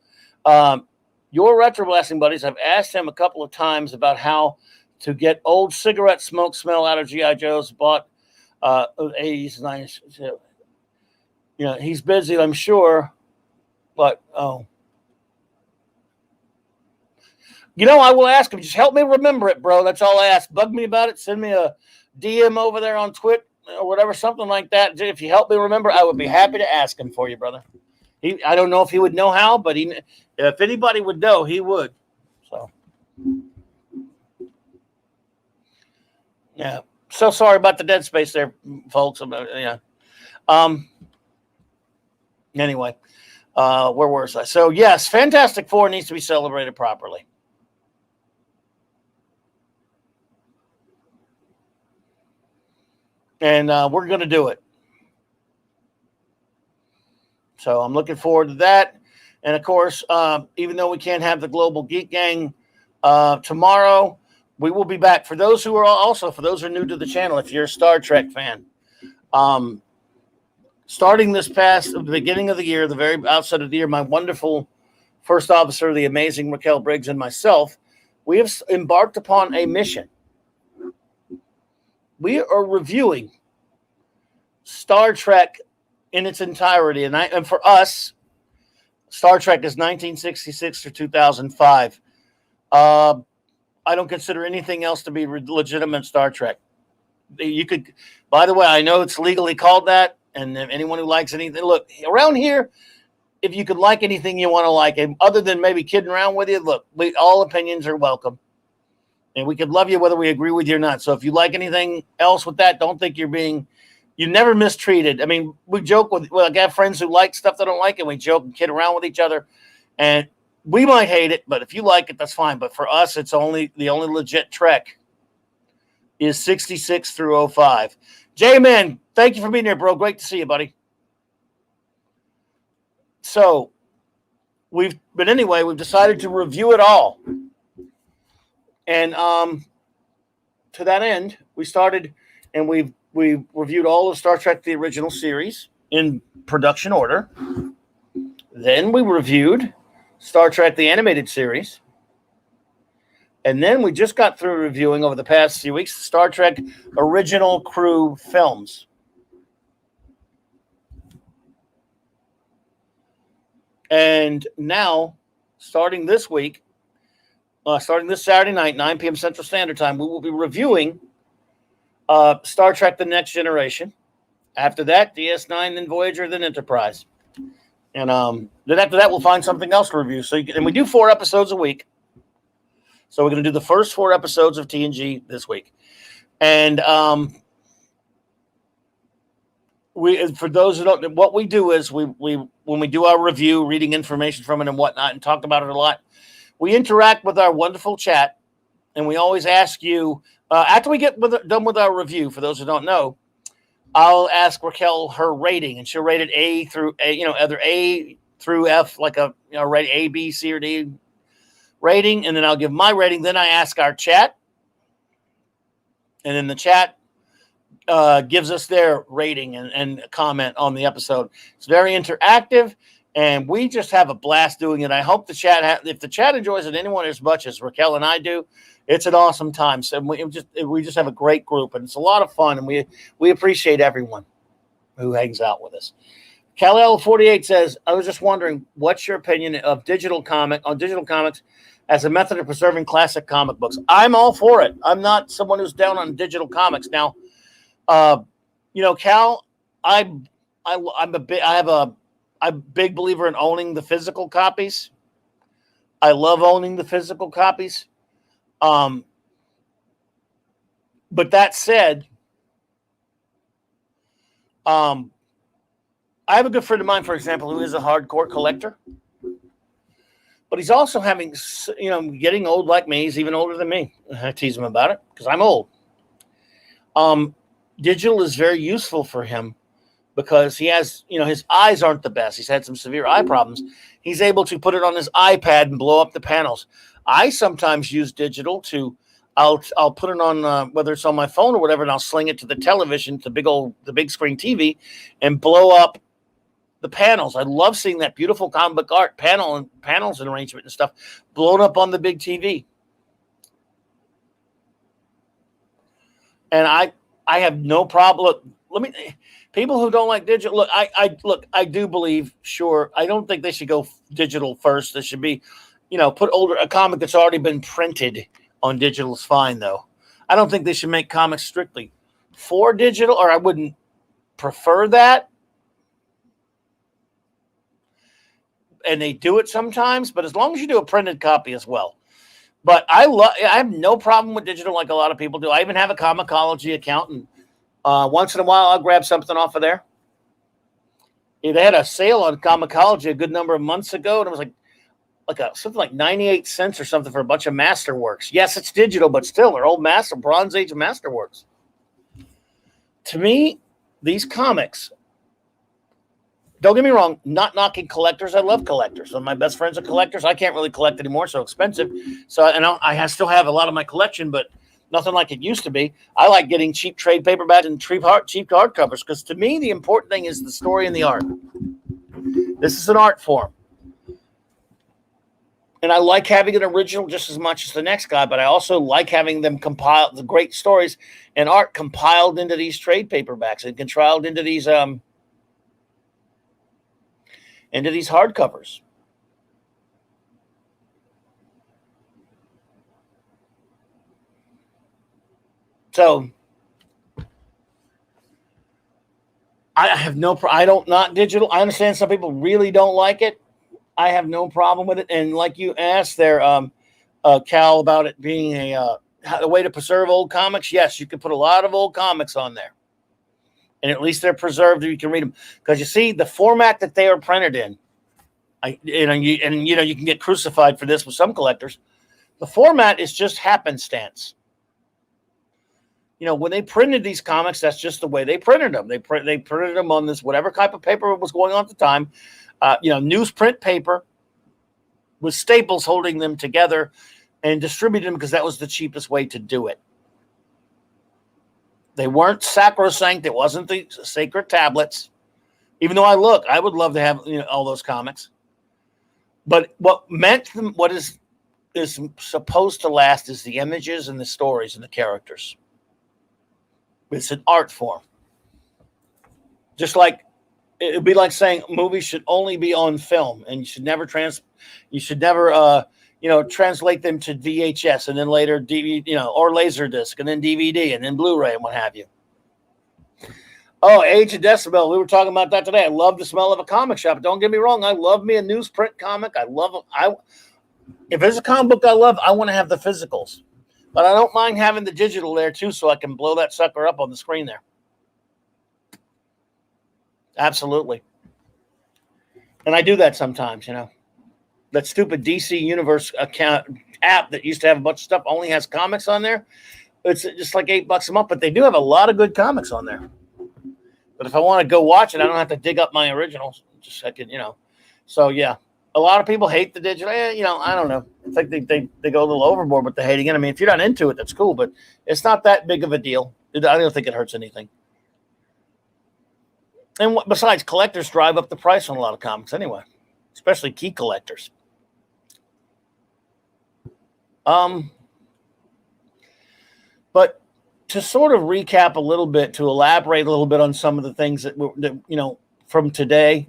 Speaker 1: Your retro blasting buddies, I've asked him a couple of times about how to get old cigarette smoke smell out of G.I. Joe's bought 80s, 90s. He's busy, I'm sure, but I will ask him. Just help me remember it, bro. That's all I ask. Bug me about it. Send me a DM over there on Twitter or whatever, something like that. If you help me remember, I would be happy to ask him for you, brother. I don't know if he would know how, but if anybody would know, he would. So, yeah. So sorry about the dead space there, folks. Yeah. Anyway, where was I? So, yes, Fantastic Four needs to be celebrated properly. And we're going to do it. So I'm looking forward to that. And, of course, even though we can't have the Global Geek Gang tomorrow, we will be back. For those who are new to the channel, if you're a Star Trek fan, starting the beginning of the year, the very outset of the year, my wonderful First Officer, the amazing Raquel Briggs, and myself, we have embarked upon a mission. We are reviewing Star Trek in its entirety. And for us, Star Trek is 1966 to 2005. I don't consider anything else to be legitimate Star Trek. You could, by the way, I know it's legally called that. And anyone who likes anything, look, around here, if you could like anything you want to like, and other than maybe kidding around with you, look, all opinions are welcome. And we could love you whether we agree with you or not. So if you like anything else with that, don't think you're never mistreated. I mean, we joke I got friends who like stuff they don't like, and we joke and kid around with each other. And we might hate it, but if you like it, that's fine. But for us, it's the only legit Trek is 66 through 05. J-Man, thank you for being here, bro. Great to see you, buddy. So we've decided to review it all. And to that end, we started and we reviewed all of Star Trek, the original series, in production order. Then we reviewed Star Trek, the animated series. And then we just got through reviewing over the past few weeks Star Trek original crew films. And now, starting this week, starting this Saturday night, 9 p.m. Central Standard Time, we will be reviewing Star Trek The Next Generation. After that, DS9, then Voyager, then Enterprise. And then after that, we'll find something else to review. And we do 4 episodes a week. So we're going to do the first 4 episodes of TNG this week. And for those who don't, what we do is we when we do our review, reading information from it and whatnot, and talk about it a lot, we interact with our wonderful chat, and we always ask you after we get done with our review. For those who don't know, I'll ask Raquel her rating, and she'll rate it A through A, either A through F, like rate A, B, C, or D rating, and then I'll give my rating. Then I ask our chat, and then the chat gives us their rating and comment on the episode. It's very interactive, and we just have a blast doing it. I hope the chat, if the chat enjoys it, anyone as much as Raquel and I do, it's an awesome time. So we just have a great group, and it's a lot of fun, and we appreciate everyone who hangs out with us. Kal-El48 says, I was just wondering, what's your opinion of digital comics as a method of preserving classic comic books? I'm all for it. I'm not someone who's down on digital comics. Now, Cal, I'm a big believer in owning the physical copies. I love owning the physical copies. But that said, I have a good friend of mine, for example, who is a hardcore collector. But he's also getting old like me. He's even older than me. I tease him about it because I'm old. Digital is very useful for him because he has, his eyes aren't the best. He's had some severe eye problems. He's able to put it on his iPad and blow up the panels. I sometimes use digital I'll put it on, whether it's on my phone or whatever, and I'll sling it to the television, the big screen TV, and blow up the panels. I love seeing that beautiful comic book art panels and arrangement and stuff blown up on the big TV. And I have no problem. People who don't like digital, I do believe, sure, I don't think they should go digital first. They should be, put a comic that's already been printed on digital is fine, though. I don't think they should make comics strictly for digital, or I wouldn't prefer that. And they do it sometimes, but as long as you do a printed copy as well. But I have no problem with digital like a lot of people do. I even have a Comicology account, and once in a while I'll grab something off of there. They had a sale on Comicology a good number of months ago, and it was something like 98 cents or something for a bunch of Masterworks. Yes, it's digital, but still, they're old Bronze Age Masterworks. To me, these comics, don't get me wrong, not knocking collectors. I love collectors. Some of my best friends are collectors. I can't really collect anymore, so expensive. So, I still have a lot of my collection, but nothing like it used to be. I like getting cheap trade paperbacks and cheap hardcovers because to me, the important thing is the story and the art. This is an art form. And I like having an original just as much as the next guy, but I also like having them compile the great stories and art compiled into these trade paperbacks and compiled into these hardcovers. So I have no I don't not digital. I understand some people really don't like it. I have no problem with it. And like you asked there, Cal, about it being a way to preserve old comics. Yes, you can put a lot of old comics on there, and at least they're preserved. You can read them because you see the format that they are printed in. You can get crucified for this with some collectors. The format is just happenstance. When they printed these comics, that's just the way they printed them. They printed them on this whatever type of paper was going on at the time. Newsprint paper with staples holding them together and distributed them because that was the cheapest way to do it. They weren't sacrosanct. It wasn't the sacred tablets. Even though I would love to have all those comics. But what is supposed to last is the images and the stories and the characters. It's an art form. Just like it'd be like saying movies should only be on film, and you should never translate them to VHS and then later DVD, or Laserdisc and then DVD and then Blu-ray and what have you. Oh, Age of Decibel. We were talking about that today. I love the smell of a comic shop. Don't get me wrong. I love me a newsprint comic. If there's a comic book I love, I want to have the physicals. But I don't mind having the digital there too, so I can blow that sucker up on the screen there. Absolutely. And I do that sometimes, That stupid DC Universe app that used to have a bunch of stuff only has comics on there. It's just like $8 a month, but they do have a lot of good comics on there. But if I want to go watch it, I don't have to dig up my originals. Just I can, So yeah, a lot of people hate the digital. I don't know. I think they go a little overboard with the hating it. I mean, if you're not into it, that's cool, but it's not that big of a deal. I don't think it hurts anything. And besides, collectors drive up the price on a lot of comics anyway, especially key collectors. But to sort of recap a little bit, to elaborate a little bit on some of the things that from today,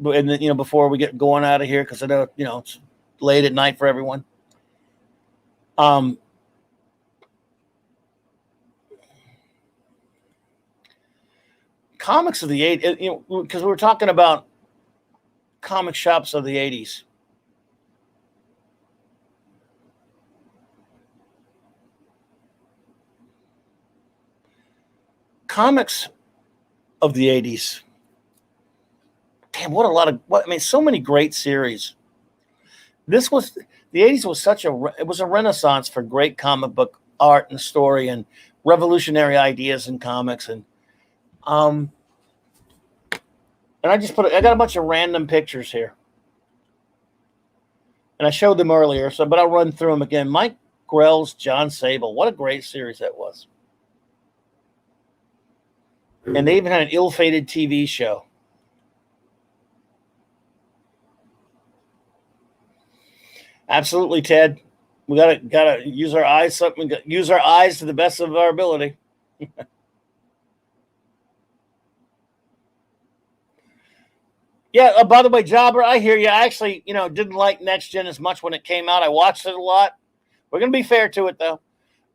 Speaker 1: and before we get going out of here, because I know it's late at night for everyone. Comics of the 80s, because we were talking about comic shops of the 80s. Comics of the 80s. Damn, so many great series. The 80s was a renaissance for great comic book art and story and revolutionary ideas in comics. And I got a bunch of random pictures here. And I showed them earlier, but I'll run through them again. Mike Grell's John Sable. What a great series that was. And they even had an ill-fated TV show. Absolutely, Ted. We gotta use our eyes. Use our eyes to the best of our ability. Yeah. By the way, Jobber, I hear you. I actually, didn't like Next Gen as much when it came out. I watched it a lot. We're gonna be fair to it though.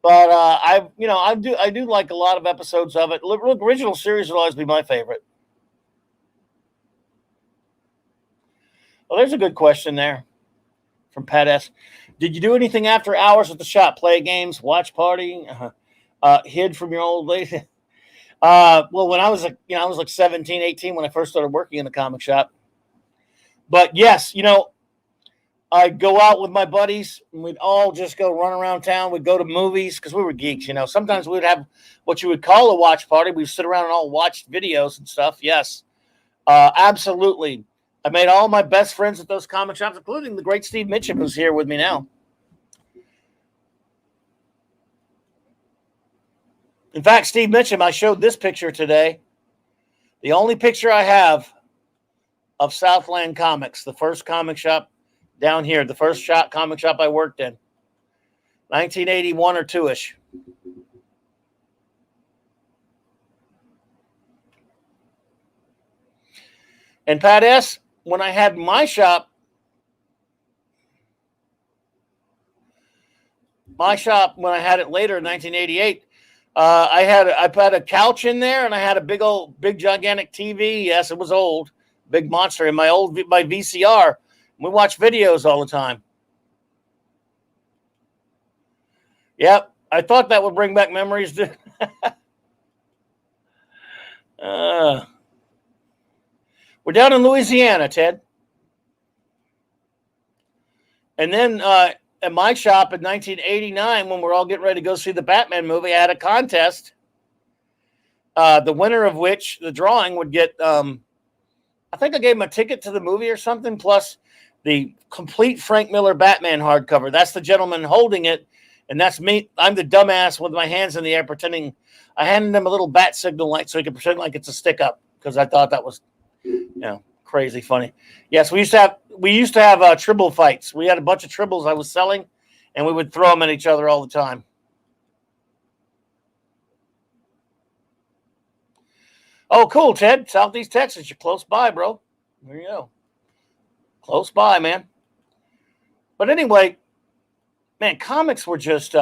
Speaker 1: But I do like a lot of episodes of it. Look, original series will always be my favorite. Well, there's a good question there from Pat S. Did you do anything after hours at the shop? Play games, watch party, hid from your old lady? Well, when I was like 17, 18 when I first started working in the comic shop. But yes, I'd go out with my buddies and we'd all just go run around town. We'd go to movies because we were geeks, Sometimes we'd have what you would call a watch party. We'd sit around and all watch videos and stuff. Yes, absolutely. I made all my best friends at those comic shops, including the great Steve Mitchum, who's here with me now. In fact, Steve Mitchum, I showed this picture today. The only picture I have of Southland Comics, the first comic shop down here, the first comic shop I worked in, 1981 or 2-ish. And Pat S., when I had my shop when I had it later in 1988, I had a couch in there, and I had a big gigantic TV. Yes, it was old, big monster, in my VCR. We watched videos all the time. Yep, I thought that would bring back memories. We're down in Louisiana, Ted. And then at my shop in 1989, when we're all getting ready to go see the Batman movie, I had a contest, the winner of which, the drawing, would get, I think I gave him a ticket to the movie or something, plus the complete Frank Miller Batman hardcover. That's the gentleman holding it, and that's me. I'm the dumbass with my hands in the air pretending. I handed him a little bat signal light so he could pretend like it's a stick up, because I thought that was, crazy funny. Yes, we used to have tribble fights. We had a bunch of tribbles I was selling, and we would throw them at each other all the time. Oh, cool, Ted. Southeast Texas. You're close by, bro. There you go. Close by, man. But anyway, man, comics were just,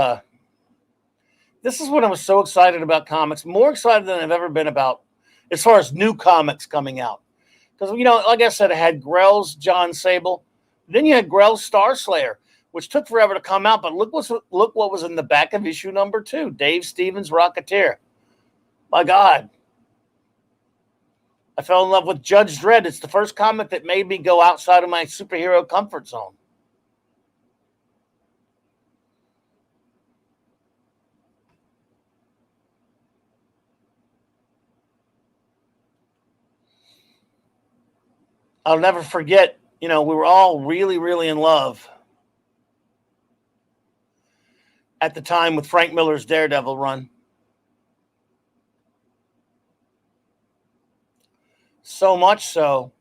Speaker 1: this is when I was so excited about comics, more excited than I've ever been about as far as new comics coming out. Because, like I said, I had Grell's John Sable. Then you had Grell's Star Slayer, which took forever to come out. But look what was in the back of issue number 2. Dave Stevens' Rocketeer. My God. I fell in love with Judge Dredd. It's the first comic that made me go outside of my superhero comfort zone. I'll never forget, we were all really, really in love at the time with Frank Miller's Daredevil run. So much so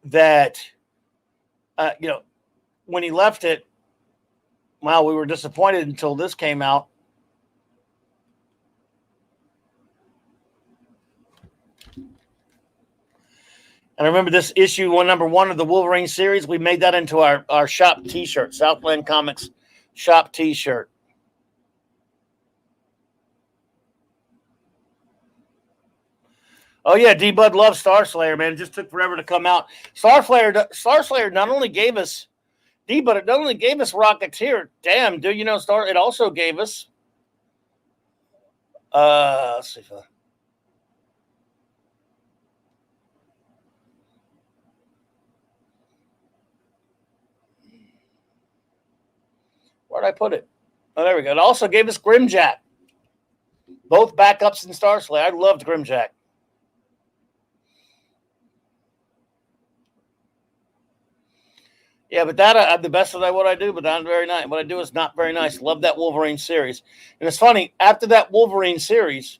Speaker 1: that, when he left it, well, we were disappointed until this came out. And I remember this issue, number 1 of the Wolverine series. We made that into our shop T-shirt, Southland Comics shop T-shirt. Oh, yeah, D-Bud loves Star Slayer, man. It just took forever to come out. Star Slayer not only gave us D-Bud, it not only gave us Rocketeer. Damn, dude, it also gave us, let's see if where'd I put it? Oh, there we go. It also gave us Grimjack. Both backups in Star Slayer. I loved Grimjack. Yeah, but that I'm the best at what I do, but not very nice. What I do is not very nice. Love that Wolverine series. And it's funny, after that Wolverine series,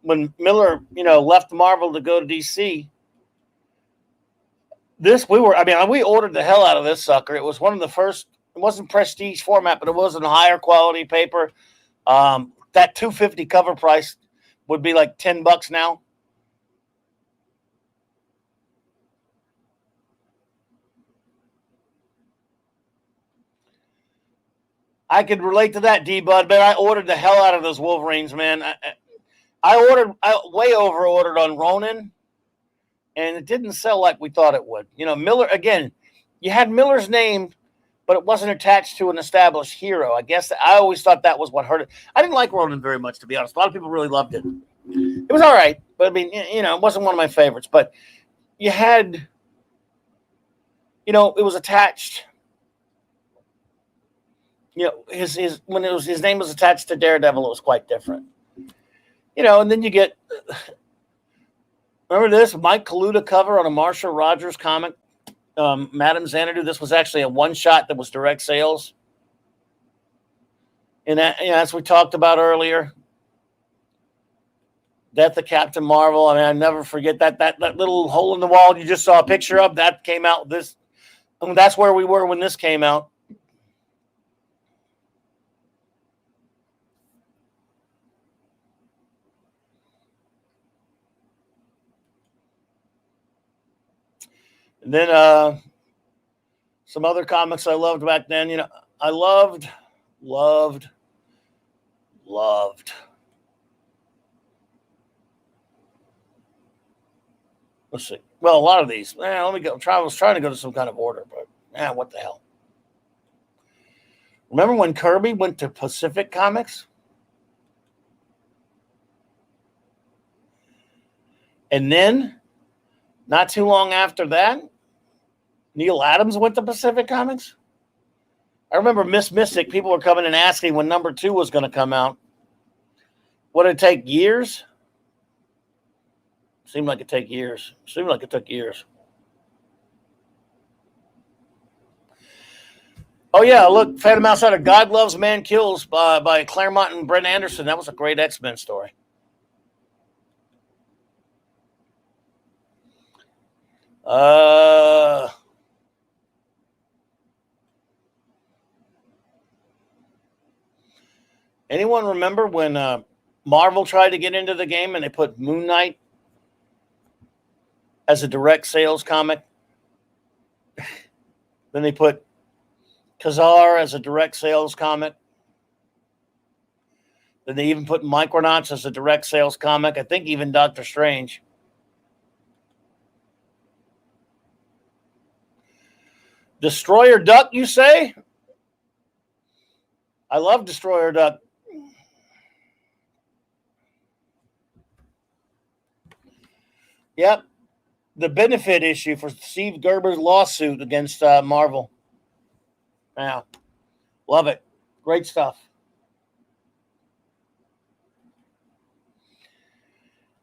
Speaker 1: when Miller, left Marvel to go to DC, we ordered the hell out of this sucker. It was one of the first. It wasn't prestige format, but it was in higher quality paper. That $250 cover price would be like $10 now. I could relate to that, D-Bud, but I ordered the hell out of those Wolverines, man. I way over ordered on Ronin, and it didn't sell like we thought it would. Miller, again, you had Miller's name, but it wasn't attached to an established hero. I guess I always thought that was what hurt it. I didn't like Ronin very much, to be honest. A lot of people really loved it. It was all right, but it wasn't one of my favorites. But you had, it was attached. His name was attached to Daredevil, it was quite different. And then you get, remember this Mike Kaluta cover on a Marshall Rogers comic, Madam Xanadu. This was actually a one-shot that was direct sales. And that, as we talked about earlier, Death of Captain Marvel. I never forget that little hole in the wall you just saw a picture of. That came out And that's where we were when this came out. And then some other comics I loved back then. I loved. Let's see. Well, a lot of these. Let me go. I was trying to go to some kind of order, but what the hell? Remember when Kirby went to Pacific Comics? And then, not too long after that, Neil Adams went to Pacific Comics? I remember Miss Mystic, people were coming and asking when number 2 was going to come out. Would it take years? Seemed like it took years. Oh, yeah, look, Phantom Outsider, God Loves, Man Kills by Claremont and Brent Anderson. That was a great X-Men story. Anyone remember when Marvel tried to get into the game and they put Moon Knight as a direct sales comic? Then they put Kazar as a direct sales comic. Then they even put Micronauts as a direct sales comic. I think even Doctor Strange. Destroyer Duck, you say? I love Destroyer Duck. Yep. The benefit issue for Steve Gerber's lawsuit against Marvel. Yeah. Love it. Great stuff.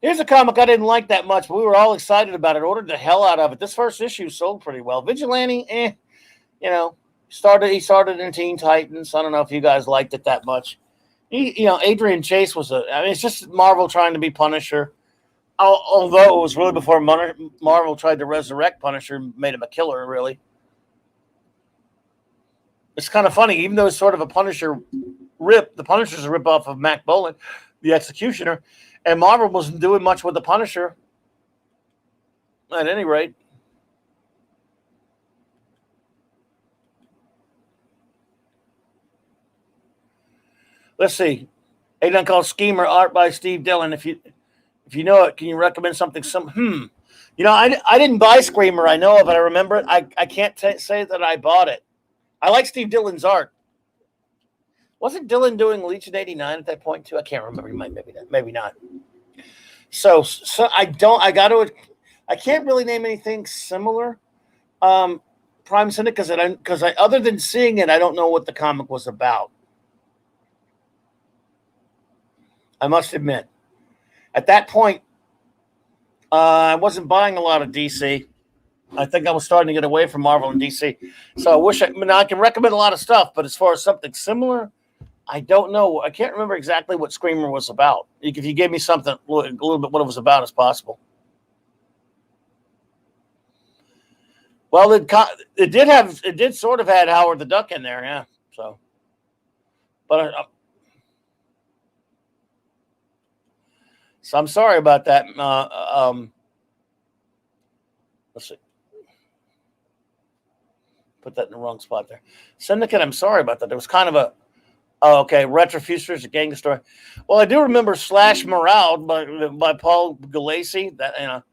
Speaker 1: Here's a comic I didn't like that much, but we were all excited about it. Ordered the hell out of it. This first issue sold pretty well. Vigilante, he started in Teen Titans. I don't know if you guys liked it that much. Adrian Chase it's just Marvel trying to be Punisher. Although it was really before Marvel tried to resurrect Punisher and made him a killer, really. It's kind of funny, even though it's sort of a Punisher rip, the Punisher's a rip off of Mac Bolan, the Executioner, and Marvel wasn't doing much with the Punisher. At any rate. Let's see. A done called Schemer, art by Steve Dillon. If you know it, can you recommend something? I didn't buy Screamer. I know it, but I remember it. I can't say that I bought it. I like Steve Dillon's art. Wasn't Dillon doing Legion 89 at that point too? I can't remember. Maybe not. So I can't really name anything similar. Prime Syndicate because other than seeing it, I don't know what the comic was about. I must admit. At that point, I wasn't buying a lot of DC. I think I was starting to get away from Marvel and DC. So I can recommend a lot of stuff, but as far as something similar, I don't know. I can't remember exactly what Screamer was about. If you gave me something, a little bit what it was about as possible. Well, it did sort of had Howard the Duck in there, yeah. So, but so I'm sorry about that. Let's see. Put that in the wrong spot there. Syndicate, I'm sorry about that. There was kind of Retrofusers, a gang story. Well, I do remember Slash Morale by Paul Galassi. That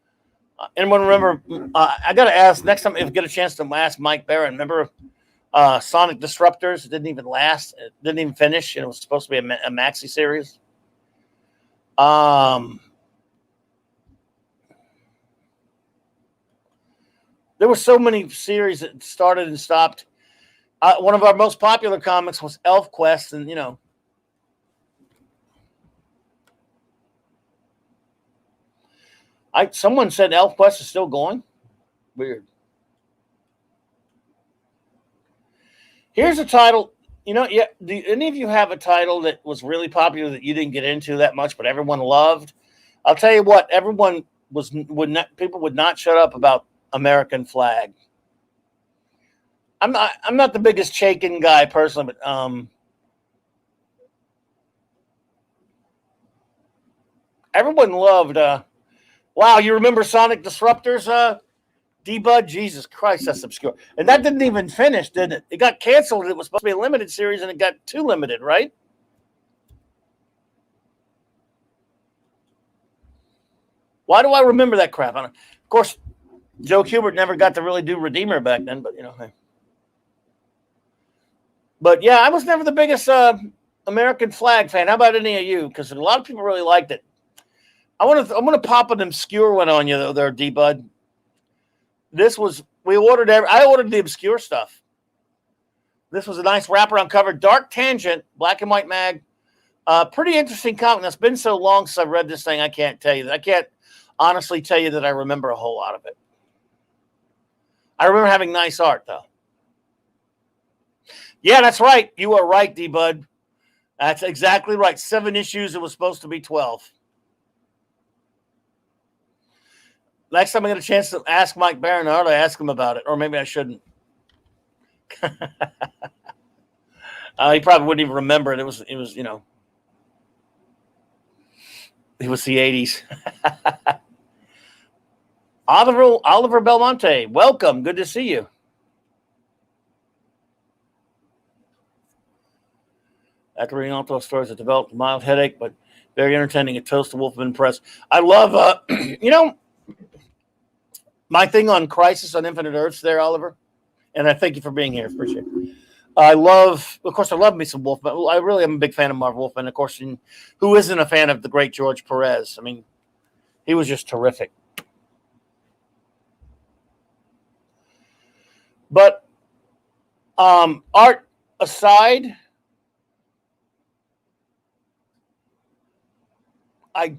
Speaker 1: anyone remember? I got to ask next time if you get a chance to ask Mike Barron. Remember Sonic Disruptors? It didn't even last. It didn't even finish. It was supposed to be a maxi series. There were so many series that started and stopped. One of our most popular comics was Elf Quest, and someone said Elf Quest is still going. Weird. Here's a title. Do any of you have a title that was really popular that you didn't get into that much, but everyone loved? I'll tell you what, people would not shut up about American Flag. I'm not the biggest Chaykin guy personally, but everyone loved. Wow, you remember Sonic Disruptors? D-Bud, Jesus Christ, that's obscure. And that didn't even finish, did it? It got canceled. It was supposed to be a limited series, and it got too limited, right? Why do I remember that crap? Of course, Joe Kubert never got to really do Redeemer back then, but hey. But yeah, I was never the biggest American flag fan. How about any of you? Because a lot of people really liked it. I'm gonna pop an obscure one on you though, there, D-Bud. This was I ordered the obscure stuff. This was a nice wraparound cover, Dark Tangent, black and white mag. Pretty interesting comic. It's been so long since I've read this thing. I can't honestly tell you that I remember a whole lot of it. I remember having nice art though. Yeah, that's right. You are right, D-Bud. That's exactly right. 7 issues. It was supposed to be 12. Next time I get a chance to ask Mike Barnard, I ask him about it, or maybe I shouldn't. He probably wouldn't even remember it. It was, it was the 80s. Oliver Belmonte, welcome. Good to see you. After reading all those stories, I developed a mild headache, but very entertaining. A toast to Wolfman Press. I love, my thing on Crisis on Infinite Earths there, Oliver. And I thank you for being here. Appreciate it. I love me some Wolfman. I really am a big fan of Marv Wolfman. Of course, who isn't a fan of the great George Perez? I mean, he was just terrific. But art aside, I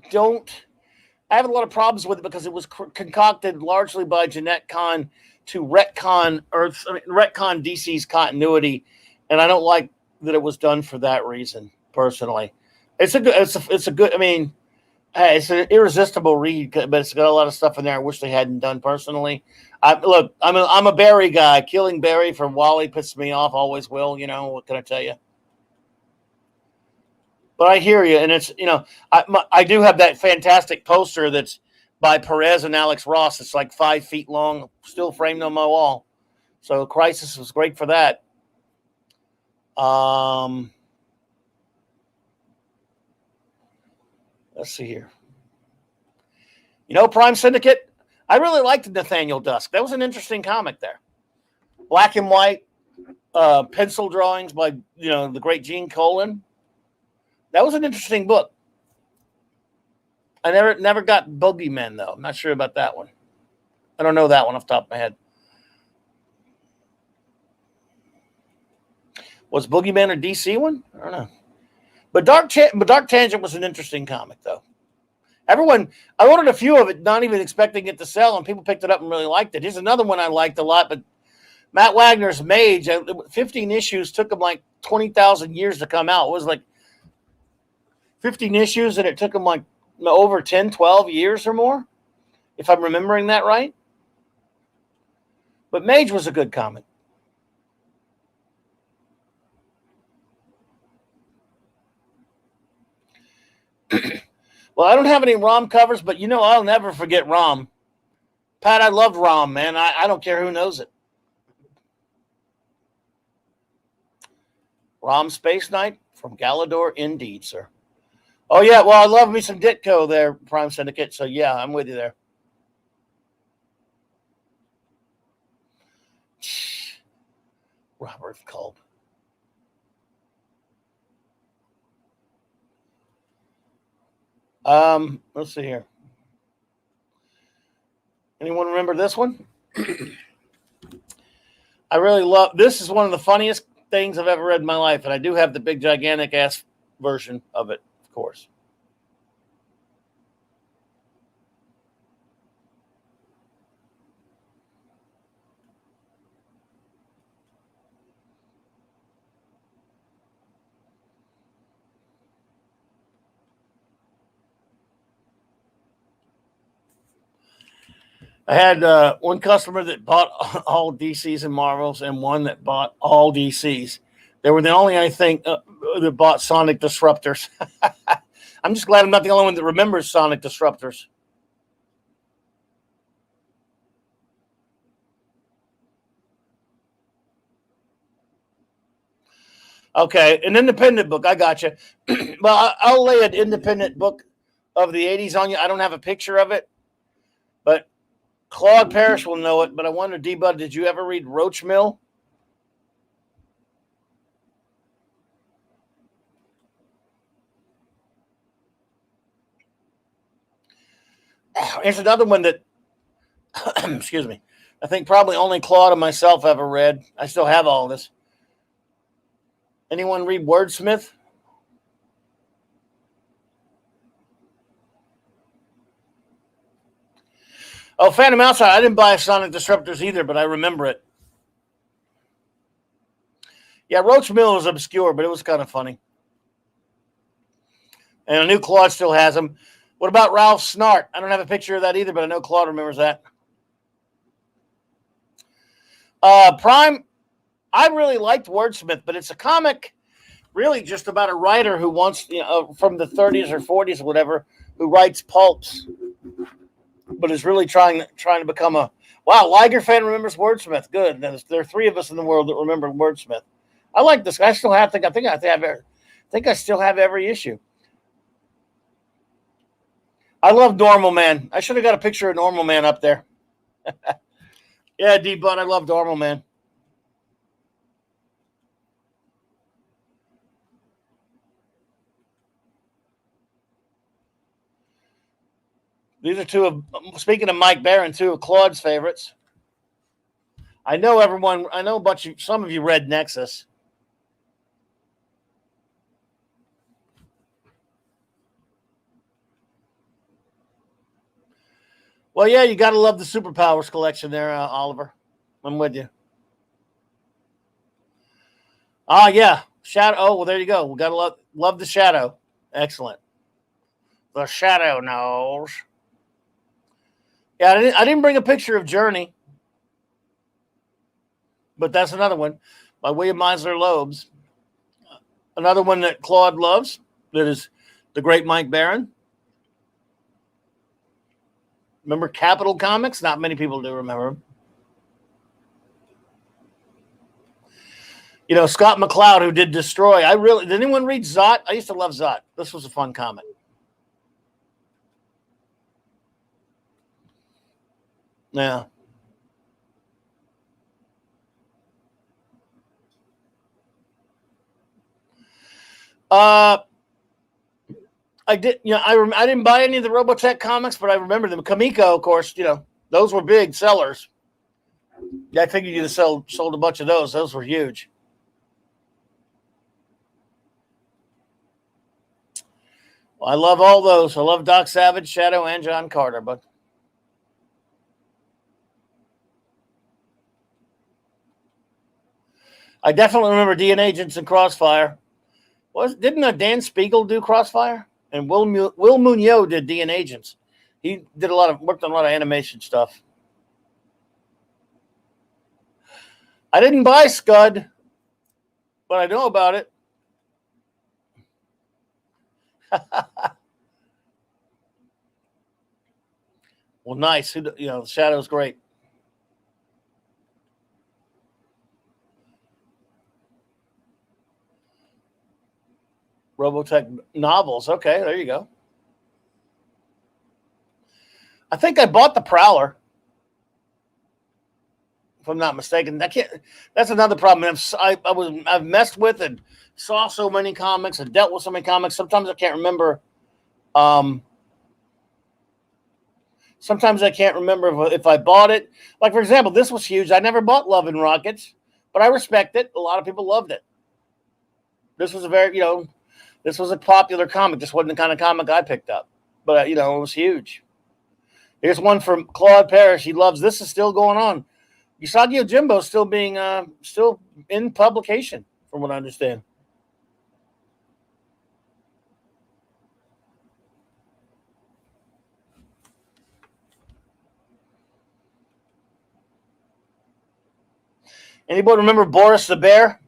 Speaker 1: have a lot of problems with it because it was concocted largely by Jeanette Kahn to retcon DC's continuity, and I don't like that it was done for that reason. Personally, it's a good. I mean, hey, it's an irresistible read, but it's got a lot of stuff in there I wish they hadn't done. Personally, I'm a Barry guy. Killing Barry from Wally pisses me off. Always will. What can I tell you? But I hear you, and it's I do have that fantastic poster that's by Perez and Alex Ross. It's like 5 feet long, still framed on my wall. So Crisis was great for that. Let's see here. Prime Syndicate. I really liked Nathaniel Dusk. That was an interesting comic there. Black and white, pencil drawings by the great Gene Colan. That was an interesting book. I never got Boogeyman though. I'm not sure about that one. I don't know that one off the top of my head. Was Boogeyman a DC one? I don't know. But Dark Tangent was an interesting comic though. I ordered a few of it, not even expecting it to sell, and people picked it up and really liked it. Here's another one I liked a lot, but Matt Wagner's Mage, 15 issues, took him like 20,000 years to come out. It was like 15 issues, and it took him like over 10, 12 years or more, if I'm remembering that right. But Mage was a good comic. Well, I don't have any ROM covers, but I'll never forget ROM. Pat, I loved ROM, man. I don't care who knows it. ROM Space Knight from Galador, indeed, sir. Oh, yeah, well, I love me some Ditko there, Prime Syndicate, so yeah, I'm with you there. Robert Culp. Let's see here. Anyone remember this one? I really love this. Is one of the funniest things I've ever read in my life, and I do have the big gigantic ass version of it, of course. I had one customer that bought all DCs and Marvels, and one that bought all DCs. They were the only, I think, that bought Sonic Disruptors. I'm just glad I'm not the only one that remembers Sonic Disruptors. Okay, an independent book. I got you. Well, I'll lay an independent book of the '80s on you. I don't have a picture of it, but Claude Parrish will know it. But I wonder, D-Bud, did you ever read Roach Mill? It's another one that, excuse me, I think probably only Claude and myself ever read. I still have all this. Anyone read Wordsmith? Oh, Phantom Outside. I didn't buy Sonic Disruptors either, but I remember it. Yeah, Roach Mill was obscure, but it was kind of funny. And I knew Claude still has them. What about Ralph Snart? I don't have a picture of that either, but I know Claude remembers that. Prime, I really liked Wordsmith, but it's a comic really just about a writer who wants, from the 30s or 40s or whatever, who writes pulps, but is really trying to become a. Wow, Liger fan remembers Wordsmith. Good. There are three of us in the world that remember Wordsmith. I like this. I still have. I think I still have every issue. I love Normal Man. I should have got a picture of Normal Man up there. Yeah, D-Bud, I love Normal Man. These are two of, speaking of Mike Barron, two of Claude's favorites. I know everyone, I know a bunch of, some of you read Nexus. Well, yeah, you got to love the Superpowers collection there, Oliver. I'm with you. Ah, yeah. Shadow. Oh, well, there you go. We got to love the Shadow. Excellent. The Shadow knows. Yeah, I didn't bring a picture of Journey, but that's another one by William Meisler Loebs. Another one that Claude loves, that is the great Mike Barron. Remember Capital Comics? Not many people do remember him. Scott McCloud, who did Destroy. Did anyone read Zot? I used to love Zot. This was a fun comic. Yeah. Uh, I did. I didn't buy any of the Robotech comics, but I remember them. Kamiko, of course. Those were big sellers. Yeah, I figured you'd have sold a bunch of those. Those were huge. Well, I love all those. I love Doc Savage, Shadow, and John Carter. But I definitely remember DNA Agents and Crossfire. Didn't Dan Spiegel do Crossfire? And Will Munoz did DNA Agents. He did worked on a lot of animation stuff. I didn't buy Scud, but I know about it. Well, nice. The Shadow's great. Robotech novels. Okay, there you go. I think I bought the Prowler, if I'm not mistaken. I can't. That's another problem. I've messed with and saw so many comics and dealt with so many comics. Sometimes I can't remember. Sometimes I can't remember if I bought it. Like, for example, this was huge. I never bought Love and Rockets, but I respect it. A lot of people loved it. This was this was a popular comic. This wasn't the kind of comic I picked up, but it was huge. Here's one from Claude Parrish. He loves. This is still going on. Usagi Yojimbo is still in publication, from what I understand. Anybody remember Boris the Bear?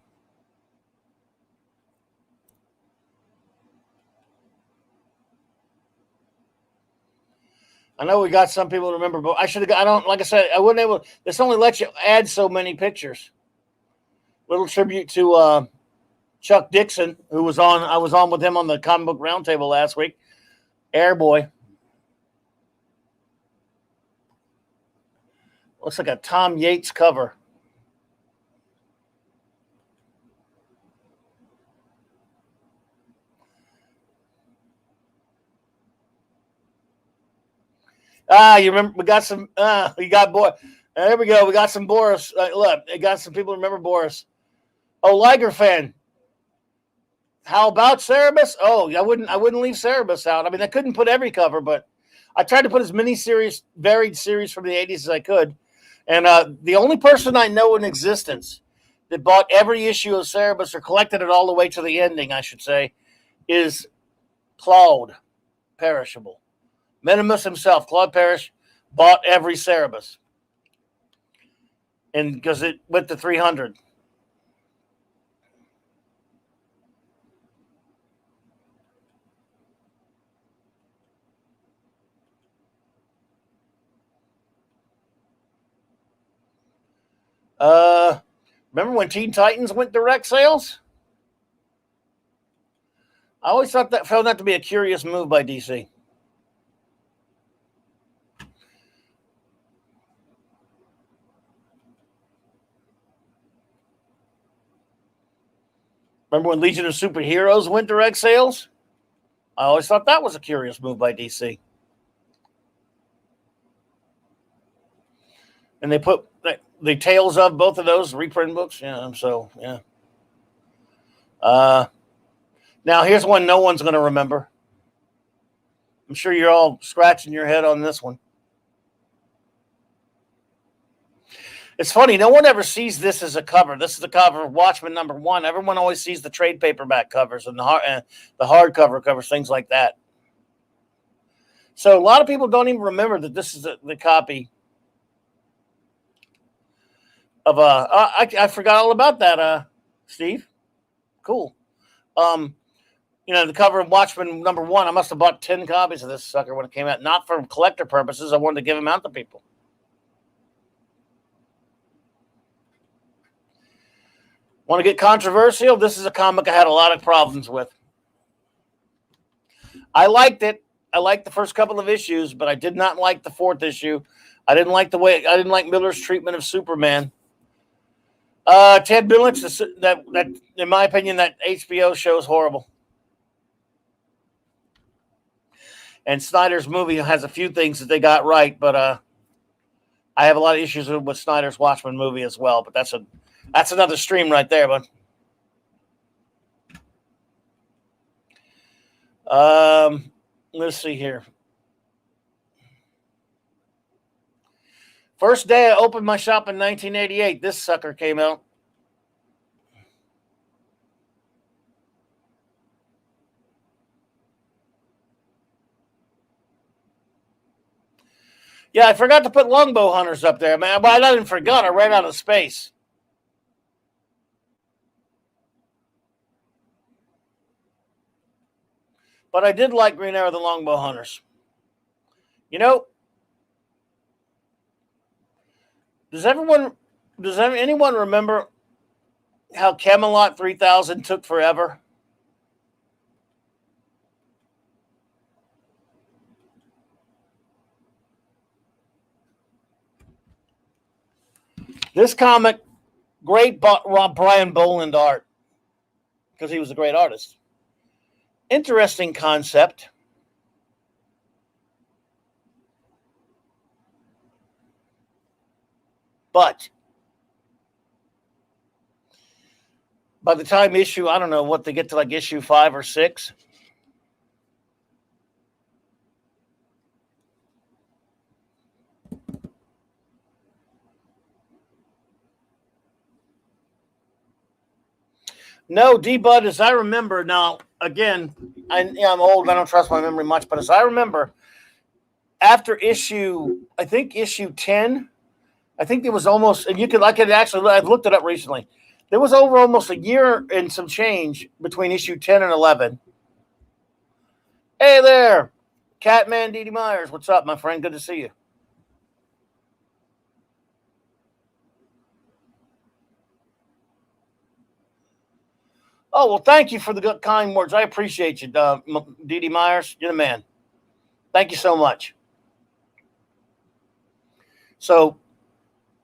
Speaker 1: I know we got some people to remember, but I should have got, I don't, like I said, I wouldn't able, this only lets you add so many pictures. Little tribute to Chuck Dixon, who was on, I was on with him on the comic book roundtable last week. Airboy. Looks like a Tom Yates cover. You remember, we got some, we got Boris. There we go. We got some Boris. Look, we got some people remember Boris. Oh, Liger fan. How about Cerebus? Oh, I wouldn't leave Cerebus out. I mean, I couldn't put every cover, but I tried to put as many varied series from the 80s as I could. And the only person I know in existence that bought every issue of Cerebus or collected it all the way to the ending, I should say, is Claude Perishable. Minimus himself, Claude Parrish, bought every Cerebus. And because it went to 300. Remember when Teen Titans went direct sales? I always found that to be a curious move by DC. Remember when Legion of Superheroes went direct sales? I always thought that was a curious move by DC. And they put the tales of both of those reprint books. Yeah, so, yeah. Now, here's one no one's going to remember. I'm sure you're all scratching your head on this one. It's funny, no one ever sees this as a cover. This is the cover of Watchmen #1. Everyone always sees the trade paperback covers and the hardcover covers, things like that. So a lot of people don't even remember that this is the copy of I forgot all about that, Steve. Cool. The cover of Watchmen #1. I must have bought 10 copies of this sucker when it came out, not for collector purposes. I wanted to give them out to people. Want to get controversial? This is a comic I had a lot of problems with. I liked it. I liked the first couple of issues, but I did not like the 4th issue. I didn't like Miller's treatment of Superman. Ted Billich, that in my opinion, that HBO show is horrible. And Snyder's movie has a few things that they got right, but I have a lot of issues with Snyder's Watchmen movie as well. But that's another stream right there, bud. Let's see here. First day I opened my shop in 1988, this sucker came out. Yeah, I forgot to put Longbow Hunters up there, man. But I didn't forget. I ran out of space. But I did like Green Arrow, the Longbow Hunters. Does anyone remember how Camelot 3000 took forever? This comic, great Brian Boland art, because he was a great artist. Interesting concept. But by the time I don't know what they get to, like issue 5 or 6. No, D-Bud, as I remember, now, again, I'm old, I don't trust my memory much, but as I remember, after issue 10, I think there was almost, and I could actually, I've looked it up recently. There was over almost a year and some change between issue 10 and 11. Hey there, Catman D.D. Myers. What's up, my friend? Good to see you. Oh, well, thank you for the good, kind words. I appreciate you, D.D. Myers. You're the man. Thank you so much. So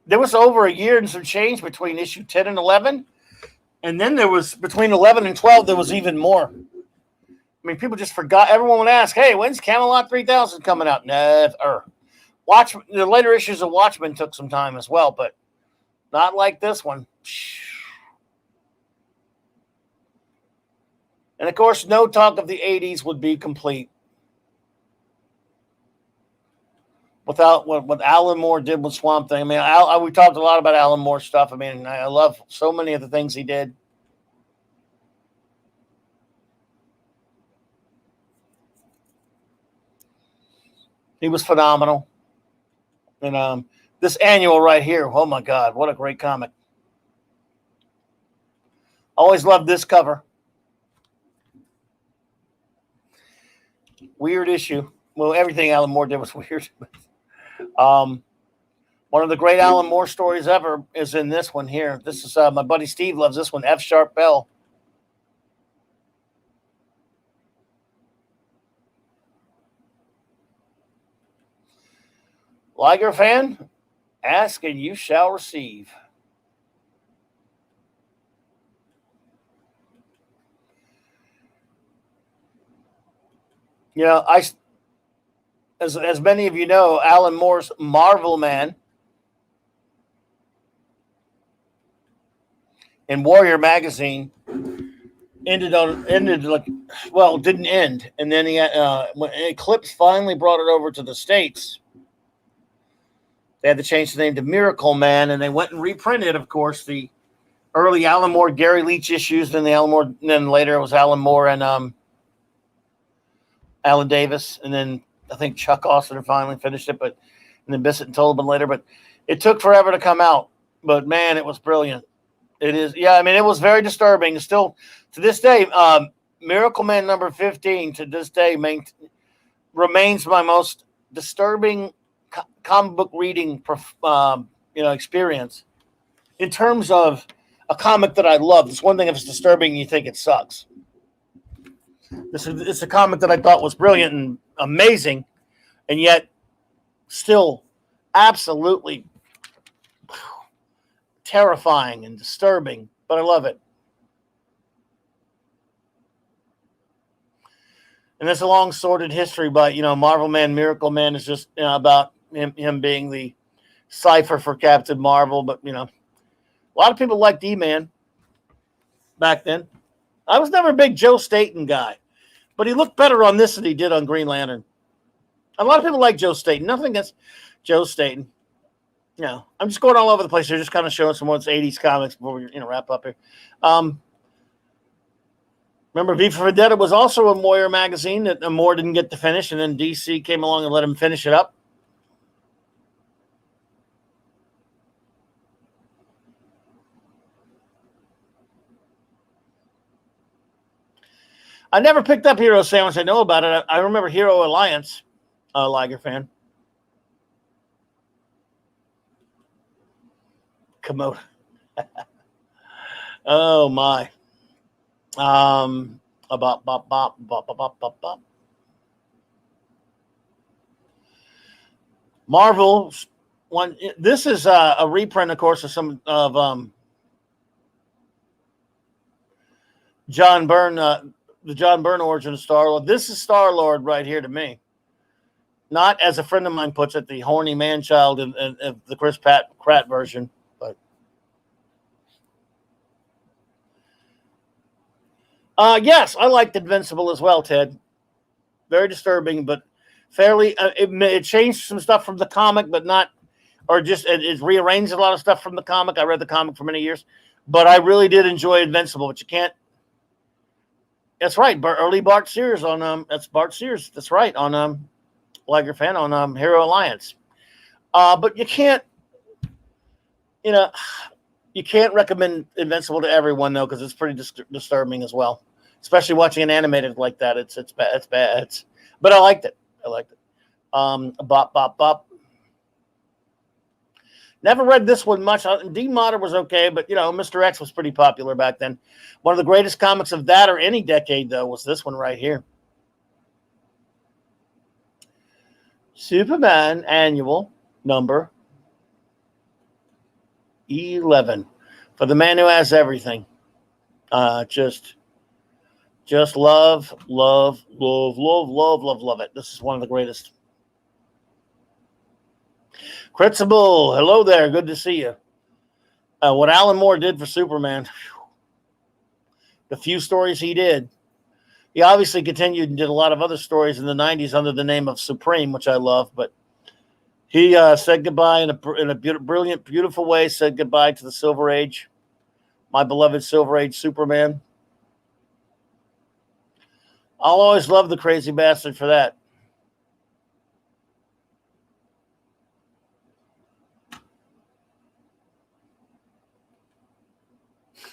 Speaker 1: there was over a year and some change between issue 10 and 11. And then there was, between 11 and 12, there was even more. I mean, people just forgot. Everyone would ask, hey, when's Camelot 3000 coming out? Never. The later issues of Watchmen took some time as well, but not like this one. And of course, no talk of the 80s would be complete without what Alan Moore did with Swamp Thing. I mean, we talked a lot about Alan Moore stuff. I mean, I love so many of the things he did. He was phenomenal. And this annual right here, oh my God, what a great comic. Always loved this cover. Weird issue. Well, everything Alan Moore did was weird. One of the great Alan Moore stories ever is in this one here. This is my buddy Steve loves this one, F Sharp Bell. Liger fan, ask and you shall receive. You know, as many of you know, Alan Moore's Marvel Man in Warrior magazine didn't end, and then he had, when Eclipse finally brought it over to the States, they had to change the name to Miracle Man, and they went and reprinted, of course, the early Alan Moore, Gary Leach issues, then then later it was Alan Moore and Alan Davis, and then I think Chuck Austen finally finished it, and then Bissett and Tolman later. But it took forever to come out. But man, it was brilliant. It is, yeah. I mean, it was very disturbing. Still to this day, Miracle Man number 15 to this day remains my most disturbing comic book reading, experience in terms of a comic that I love. It's one thing if it's disturbing and you think it sucks. It's a comic that I thought was brilliant and amazing, and yet still absolutely terrifying and disturbing, but I love it. And there's a long sordid history, but Marvel Man, Miracle Man is just about him being the cipher for Captain Marvel. But a lot of people liked E-Man back then. I was never a big Joe Staton guy, but he looked better on this than he did on Green Lantern. A lot of people like Joe Staton. Nothing against Joe Staton. I'm just going all over the place here, just kind of showing some more 80s comics before we wrap up here. Remember, V for Vendetta was also a Moyer magazine that Moore didn't get to finish, and then DC came along and let him finish it up. I never picked up Hero Sandwich. I know about it. I remember Hero Alliance, Liger fan. Komodo. Oh, my. Marvel one. This is a reprint, of course, of some of John Byrne, the John Byrne origin of Star-Lord. This is Star-Lord right here to me. Not, as a friend of mine puts it, the horny man-child in the Chris Pratt version, but yes, I liked Invincible as well, Ted. Very disturbing, but fairly. It changed some stuff from the comic, but not, or just it rearranged a lot of stuff from the comic. I read the comic for many years, but I really did enjoy Invincible. But you can't. That's right, early Bart Sears on That's Bart Sears. That's right on Liger fan on Hero Alliance. But you can't You know, you can't recommend Invincible to everyone though, because it's pretty disturbing as well. Especially watching it animated like that, it's bad. It's bad. But I liked it. I liked it. Bop bop bop. Never read this one much. D-Modder was okay, but, Mr. X was pretty popular back then. One of the greatest comics of that or any decade, though, was this one right here. Superman Annual number 11. For the man who has everything. Just love it. This is one of the greatest. Critzable, hello there. Good to see you. What Alan Moore did for Superman, the few stories he did. He obviously continued and did a lot of other stories in the 90s under the name of Supreme, which I love. But he said goodbye in a brilliant, beautiful way, said goodbye to the Silver Age, my beloved Silver Age Superman. I'll always love the crazy bastard for that.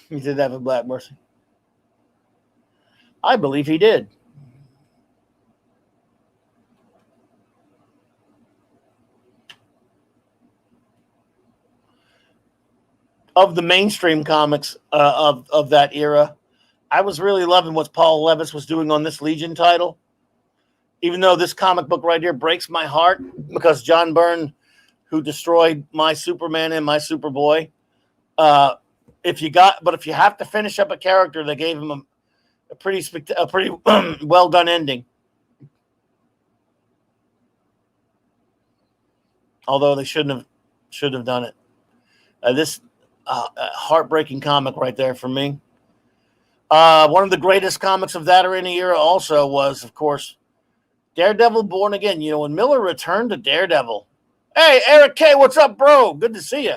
Speaker 1: He did have a Black Mercy. I believe he did. Of the mainstream comics of that era, I was really loving what Paul Levis was doing on this Legion title. Even though this comic book right here breaks my heart because John Byrne, who destroyed my Superman and my Superboy, if you have to finish up a character, they gave him a pretty well done ending. Although they shouldn't have done it. This heartbreaking comic right there for me. One of the greatest comics of that or any era also was, of course, Daredevil Born Again. When Miller returned to Daredevil. Hey, Eric K., what's up, bro? Good to see you.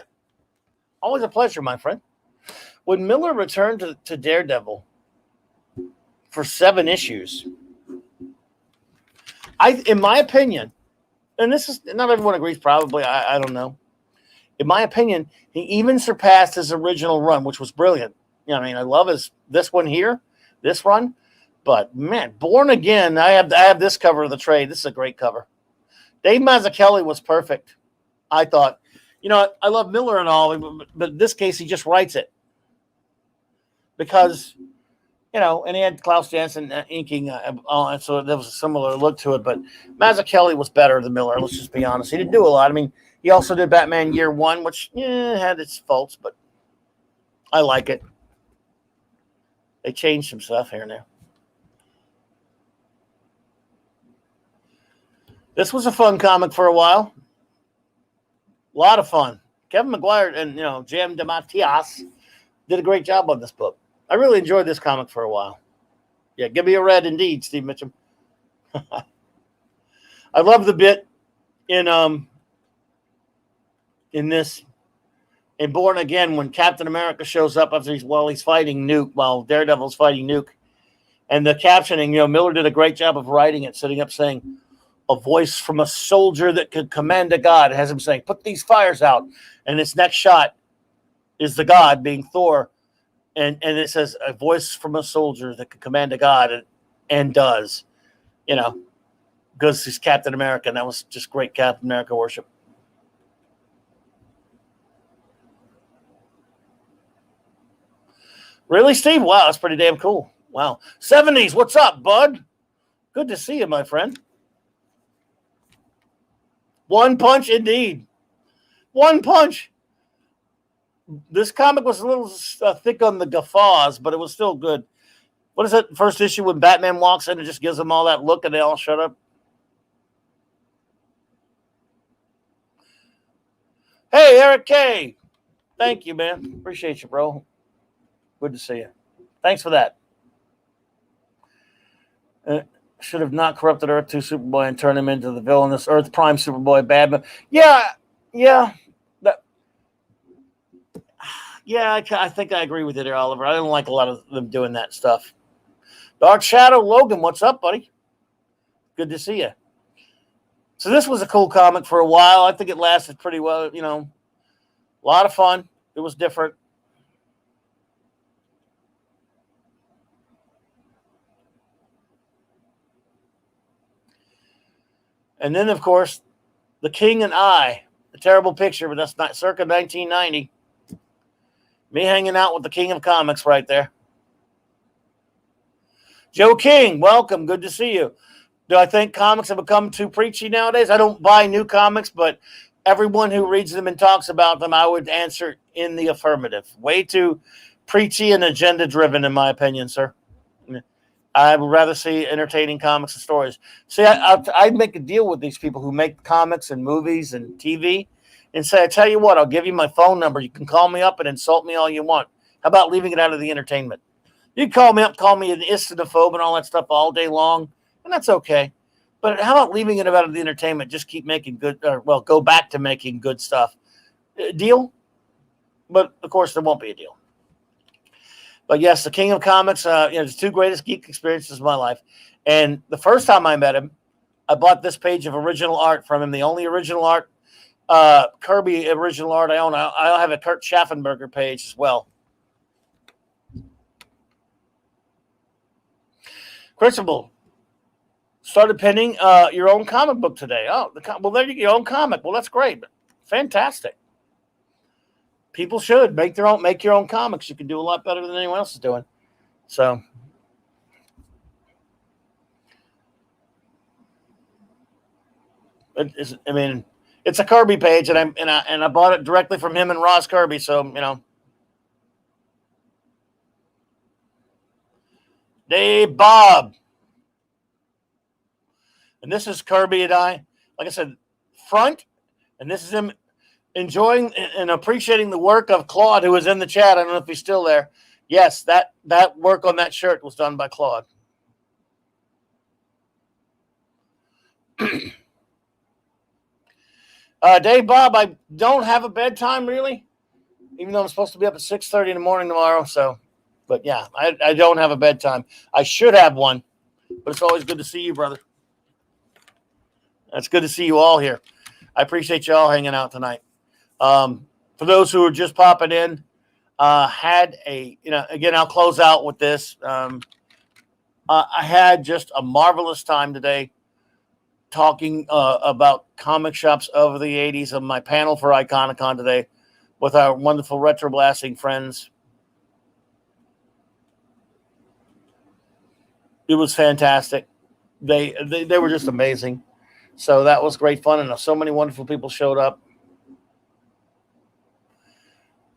Speaker 1: Always a pleasure, my friend. When Miller returned to Daredevil for 7 issues, in my opinion, and this is not everyone agrees, probably, I don't know. In my opinion, he even surpassed his original run, which was brilliant. I love this one here, this run. But, man, Born Again, I have this cover of the trade. This is a great cover. Dave Mazzucchelli was perfect, I thought. I love Miller and all, but in this case, he just writes it. Because, and he had Klaus Janson inking, so there was a similar look to it. But Mazzucchelli was better than Miller, let's just be honest. He didn't do a lot. He also did Batman Year One, which had its faults, but I like it. They changed some stuff here and there. This was a fun comic for a while. A lot of fun. Kevin McGuire and J.M. DeMatteis did a great job on this book. I really enjoyed this comic for a while. Yeah, give me a red indeed, Steve Mitchum. I love the bit in this in Born Again when Captain America shows up after he's fighting Nuke, while Daredevil's fighting Nuke. And the captioning, Miller did a great job of writing it, sitting up saying, a voice from a soldier that could command a god. It has him saying, put these fires out. And this next shot is the god being Thor. And it says, a voice from a soldier that could command a god and does. Because he's Captain America. And that was just great Captain America worship. Really, Steve? Wow, that's pretty damn cool. Wow. 70s, what's up, bud? Good to see you, my friend. One punch, indeed. One punch. This comic was a little thick on the guffaws, but it was still good. What is that first issue when Batman walks in and just gives them all that look and they all shut up? Hey, Eric K. Thank you, man. Appreciate you, bro. Good to see you. Thanks for that. Should have not corrupted Earth 2 Superboy and turned him into the villainous Earth Prime Superboy Batman. Yeah. I think I agree with you there, Oliver. I don't like a lot of them doing that stuff. Dark Shadow Logan, what's up, buddy? Good to see you. So this was a cool comic for a while. I think it lasted pretty well, A lot of fun. It was different. And then, of course, The King and I. A terrible picture, but that's not circa 1990. Me hanging out with the king of comics right there. Joe King, welcome. Good to see you. Do I think comics have become too preachy nowadays? I don't buy new comics, but everyone who reads them and talks about them, I would answer in the affirmative. Way too preachy and agenda driven, in my opinion, sir. I would rather see entertaining comics and stories. See, I make a deal with these people who make comics and movies and TV and say, I tell you what, I'll give you my phone number. You can call me up and insult me all you want. How about leaving it out of the entertainment? You can call me up, call me an istinophobe and all that stuff all day long, and that's okay. But how about leaving it out of the entertainment? Just keep making good, go back to making good stuff. Deal? But, of course, there won't be a deal. But yes, the king of comics, the two greatest geek experiences of my life. And the first time I met him, I bought this page of original art from him, the only original art, Kirby original art I own. I have a Kurt Schaffenberger page as well. Crucible started penning your own comic book today. Oh, well, there you get your own comic. Well, that's great. Fantastic. People should make your own comics. You can do a lot better than anyone else is doing. So, it's a Kirby page, and I bought it directly from him and Ross Kirby. So, Dave Bob, and this is Kirby and I. Like I said, front, and this is him enjoying and appreciating the work of Claude, who was in the chat. I don't know if he's still there. Yes, that work on that shirt was done by Claude. Dave Bob, I don't have a bedtime really, even though I'm supposed to be up at 6:30 in the morning tomorrow. So, but yeah, I don't have a bedtime. I should have one, but it's always good to see you, brother. It's good to see you all here. I appreciate you all hanging out tonight. For those who are just popping in, again, I'll close out with this. I had just a marvelous time today talking about comic shops of the 80s on my panel for Iconicon today with our wonderful retro blasting friends. It was fantastic. They were just amazing. So that was great fun, and so many wonderful people showed up.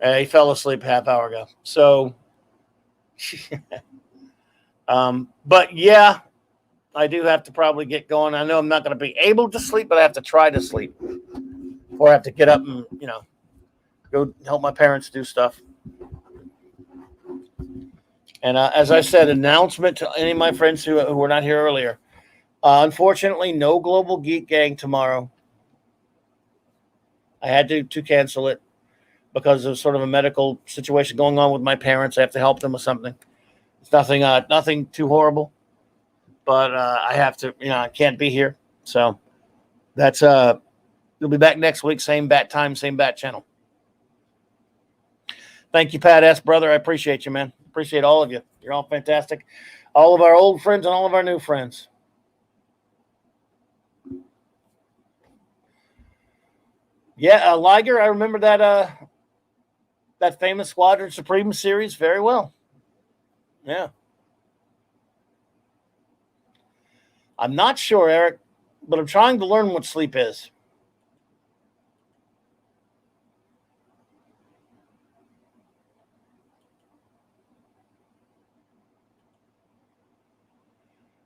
Speaker 1: He fell asleep a half hour ago. So, but yeah, I do have to probably get going. I know I'm not going to be able to sleep, but I have to try to sleep. Or I have to get up and, go help my parents do stuff. And as I said, announcement to any of my friends who were not here earlier. Unfortunately, no Global Geek Gang tomorrow. I had to cancel it because of sort of a medical situation going on with my parents. I have to help them with something. It's nothing too horrible, but I have to, I can't be here. So that's we'll be back next week, same bat time, same bat channel. Thank you, Pat S. Brother. I appreciate you, man. Appreciate all of you. You're all fantastic. All of our old friends and all of our new friends. Yeah, Liger, I remember that famous Squadron Supreme series very well. Yeah. I'm not sure, Eric, but I'm trying to learn what sleep is.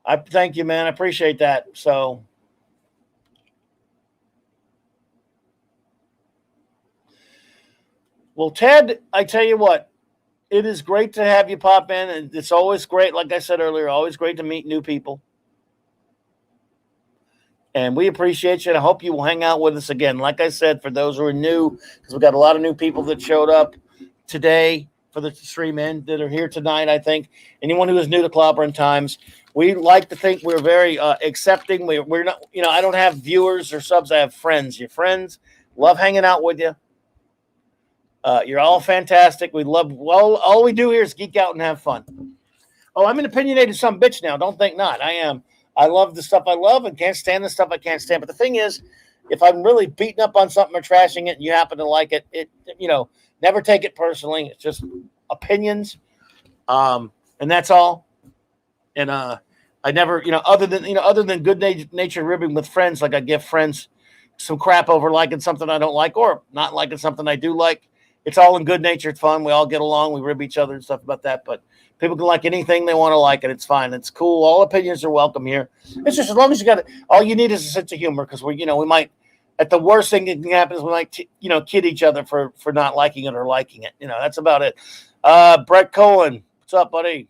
Speaker 1: I thank you, man. I appreciate that. So, well, Ted, I tell you what, it is great to have you pop in, and it's always great, like I said earlier, always great to meet new people. And we appreciate you, and I hope you will hang out with us again. Like I said, for those who are new, because we've got a lot of new people that showed up today for the stream in that are here tonight, I think. Anyone who is new to Clobberin Times, we like to think we're very accepting. We're not, I don't have viewers or subs. I have friends. Your friends love hanging out with you. You're all fantastic. We love, well, all we do here is geek out and have fun. Oh, I'm an opinionated some bitch now. Don't think not. I am. I love the stuff I love and can't stand the stuff I can't stand. But the thing is, if I'm really beating up on something or trashing it and you happen to like it, never take it personally. It's just opinions. And that's all. And I never, other than good nature ribbing with friends, like I give friends some crap over liking something I don't like or not liking something I do like. It's all in good natured fun. We all get along. We rib each other and stuff about that. But people can like anything they want to like, and it's fine. It's cool. All opinions are welcome here. It's just as long as you got it. All you need is a sense of humor because we might. At the worst thing that can happen is we might, kid each other for not liking it or liking it. That's about it. Brett Cohen, what's up, buddy?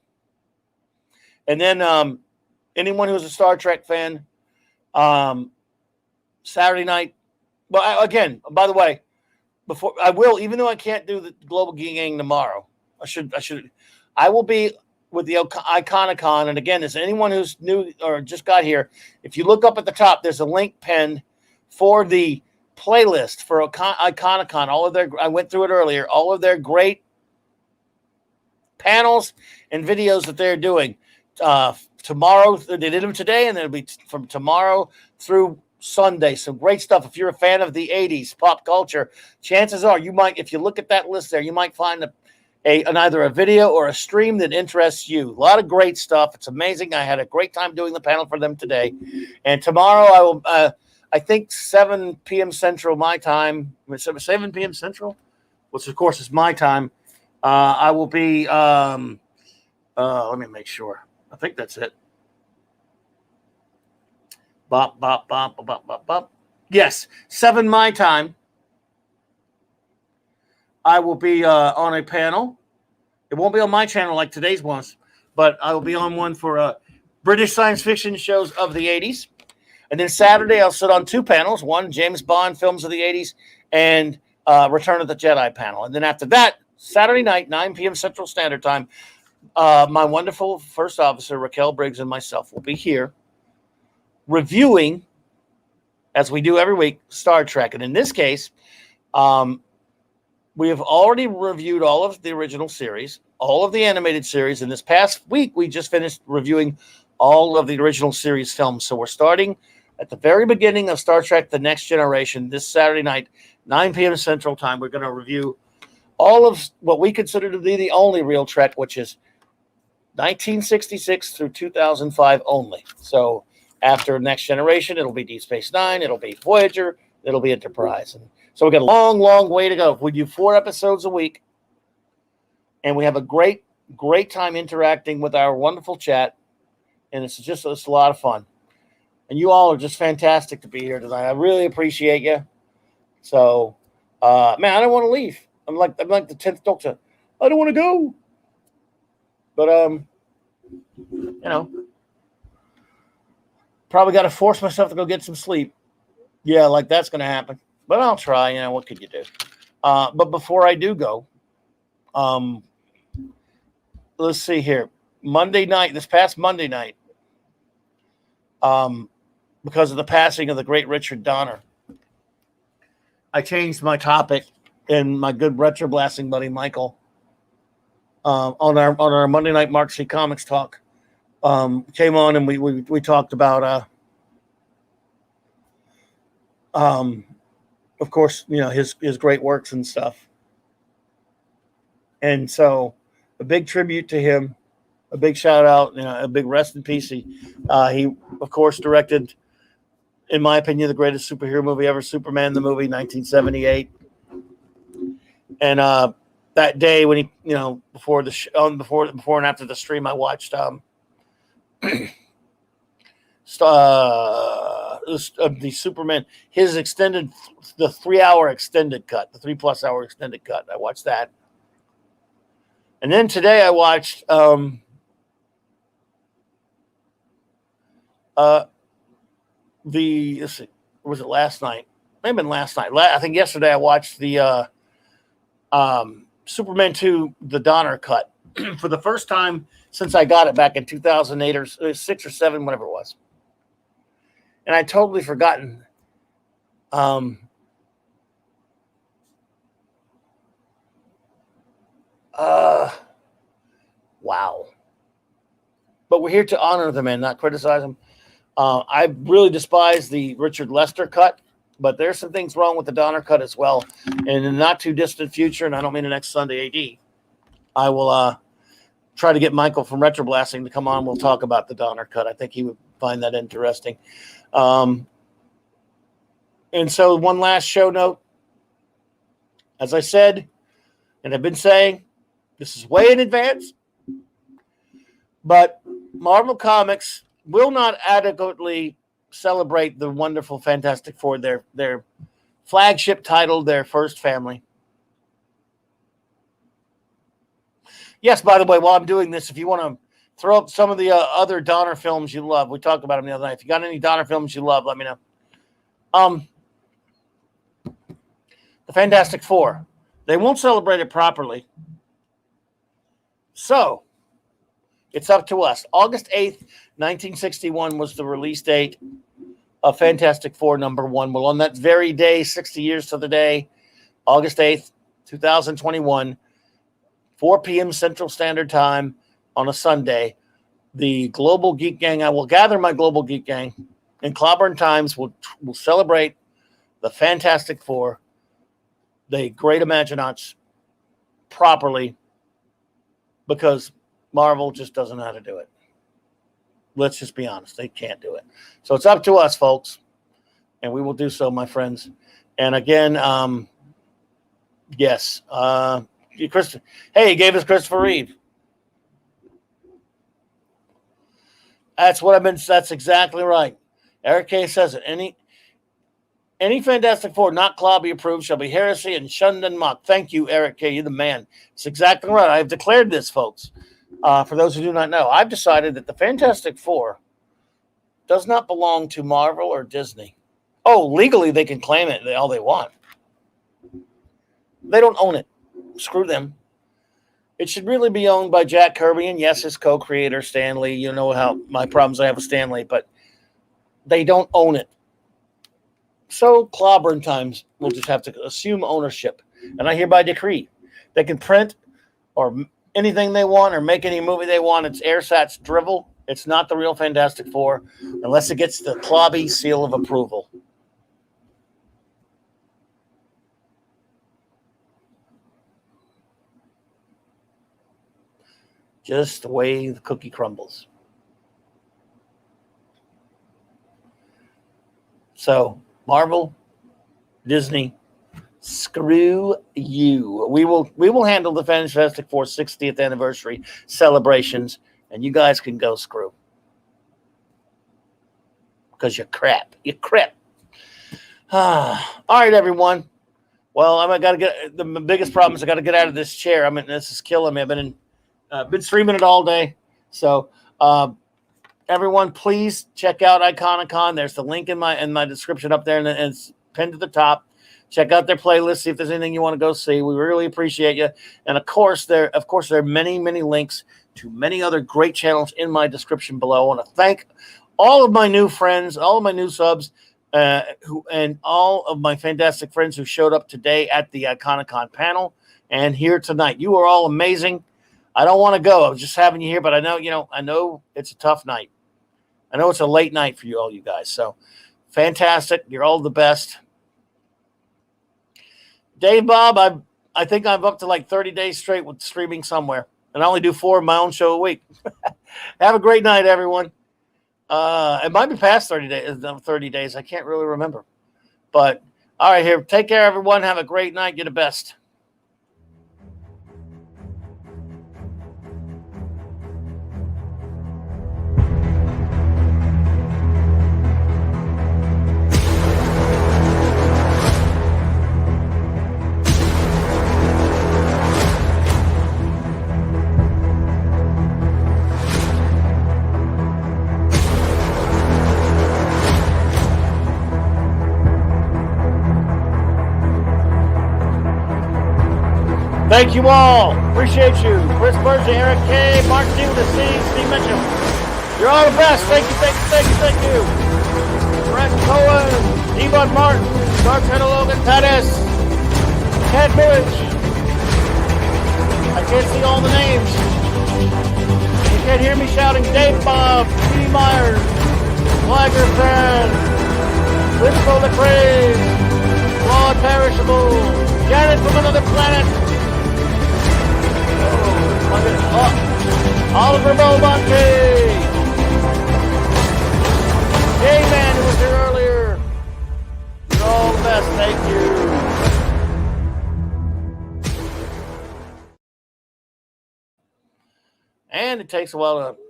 Speaker 1: And then anyone who's a Star Trek fan, Saturday night. Well, again, by the way, before I will, even though I can't do the Global Geek Gang tomorrow, I will be with the Iconicon. And again, as anyone who's new or just got here, if you look up at the top, there's a link pinned for the playlist for Iconicon. I went through it earlier, all of their great panels and videos that they're doing. Tomorrow, they did them today, and it'll be from tomorrow through Sunday. Some great stuff. If you're a fan of the 80s pop culture, chances are you might, if you look at that list there, you might find either a video or a stream that interests you. A lot of great stuff. It's amazing. I had a great time doing the panel for them today. And tomorrow I will, I think 7 p.m. Central, my time, 7 p.m. Central, which of course is my time. I will be, let me make sure. I think that's it. Bop, bop, bop, bop, bop, bop. Yes, 7 my time. I will be on a panel. It won't be on my channel like today's was, but I will be on one for British science fiction shows of the 80s. And then Saturday, I'll sit on 2 panels. One, James Bond films of the 80s, and Return of the Jedi panel. And then after that, Saturday night, 9 p.m. Central Standard Time, my wonderful first officer, Raquel Briggs, and myself will be here reviewing, as we do every week, Star Trek. And in this case, we have already reviewed all of the original series, all of the animated series. And this past week, we just finished reviewing all of the original series films. So we're starting at the very beginning of Star Trek The Next Generation this Saturday night, 9 p.m. Central Time. We're going to review all of what we consider to be the only real Trek, which is 1966 through 2005 only. So after Next Generation, it'll be Deep Space Nine, it'll be Voyager, it'll be Enterprise. And so we've got a long, long way to go. We do 4 episodes a week, and we have a great, great time interacting with our wonderful chat, and it's a lot of fun. And you all are just fantastic to be here tonight. I really appreciate you. So, man, I don't want to leave. I'm like the 10th Doctor. I don't want to go. But, probably got to force myself to go get some sleep. Yeah, like that's going to happen. But I'll try. What could you do? But before I do go, let's see here. This past Monday night, because of the passing of the great Richard Donner, I changed my topic, and my good retro blasting buddy Michael, on our Monday night Mark C Comics talk, came on, and we talked about of course, his great works and stuff. And so a big tribute to him, a big shout out, a big rest in peace. He of course directed, in my opinion, the greatest superhero movie ever, Superman the movie, 1978. And that day when he, before and after the stream, I watched the Superman, his extended, the 3-hour extended cut, the 3+ hour extended cut. I watched that. And then today I watched was it last night? May have been last night. I think yesterday I watched the Superman 2, the Donner cut, for the first time since I got it back in 2008 or 6 or 7, whatever it was. And I'd totally forgotten Wow. But we're here to honor the man, not criticize him. I really despise the Richard Lester cut, but there's some things wrong with the Donner cut as well. And in the not too distant future, and I don't mean the next Sunday AD, I will try to get Michael from Retroblasting to come on. We'll talk about the Donner cut. I think he would find that interesting. And so one last show note. As I said, and I've been saying, this is way in advance, but Marvel Comics will not adequately celebrate the wonderful Fantastic Four, their flagship title, their first family. Yes, by the way, while I'm doing this, if you want to throw up some of the other Donner films you love, we talked about them the other night. If you got any Donner films you love, let me know. The Fantastic Four. They won't celebrate it properly. So, it's up to us. August 8th, 1961 was the release date of Fantastic Four #1. Well, on that very day, 60 years to the day, August 8th, 2021, 4 p.m. Central Standard Time on a Sunday, the Global Geek Gang, I will gather my Global Geek Gang, and Clobberin Times will celebrate the Fantastic Four, the Great Imaginauts, properly, because Marvel just doesn't know how to do it. Let's just be honest. They can't do it. So it's up to us, folks, and we will do so, my friends. And again, yes, hey, he gave us Christopher Reeve. That's exactly right. Eric K says it. Any Fantastic Four not Clobby approved shall be heresy and shunned and mocked. Thank you, Eric K. You're the man. It's exactly right. I have declared this, folks. For those who do not know, I've decided that the Fantastic Four does not belong to Marvel or Disney. Oh, legally they can claim it all they want. They don't own it. Screw them. It should really be owned by Jack Kirby and, yes, his co-creator, Stan Lee. You know how my problems I have with Stan Lee, but they don't own it. So Clobberin Times will just have to assume ownership. And I hereby decree they can print or anything they want or make any movie they want. It's Airsat's drivel. It's not the real Fantastic Four unless it gets the Clobby seal of approval. Just the way the cookie crumbles. So, Marvel, Disney, screw you. We will handle the Fantastic Four 60th anniversary celebrations, and you guys can go screw. Because you're crap. You're crap. All right, everyone. Well, I got to get the biggest problem is I got to get out of this chair. I mean, this is killing me. I've been streaming it all day. So, everyone, please check out Iconicon. There's the link in my description up there, and it's pinned to the top. Check out their playlist. See if there's anything you want to go see. We really appreciate you. And of course, there are many, many links to many other great channels in my description below. I want to thank all of my new friends, all of my new subs, and all of my fantastic friends who showed up today at the Iconicon panel and here tonight. You are all amazing. I don't want to go. I was just having you here, but I know it's a tough night. I know it's a late night for you all, you guys. So fantastic. You're all the best. Dave Bob, I think I'm up to like 30 days straight with streaming somewhere. And I only do 4 of my own show a week. Have a great night, everyone. It might be past 30 days. I can't really remember. But all right, here. Take care, everyone. Have a great night. You're the best. Thank you all. Appreciate you. Chris Berger, Eric K, Mark D with a C, Steve Mitchell. You're all the best. Thank you. Brett Cohen, Devon Martin, Dark Logan Pettis, Ted Village. I can't see all the names. You can't hear me shouting Dave Bob, P. Myers, Liger Fan, Wistful the Praise, Claude Perishable, Jared from Another Planet. Oliver Belmonte. J-Man, who was here earlier. You're all the best. Thank you. And it takes a while to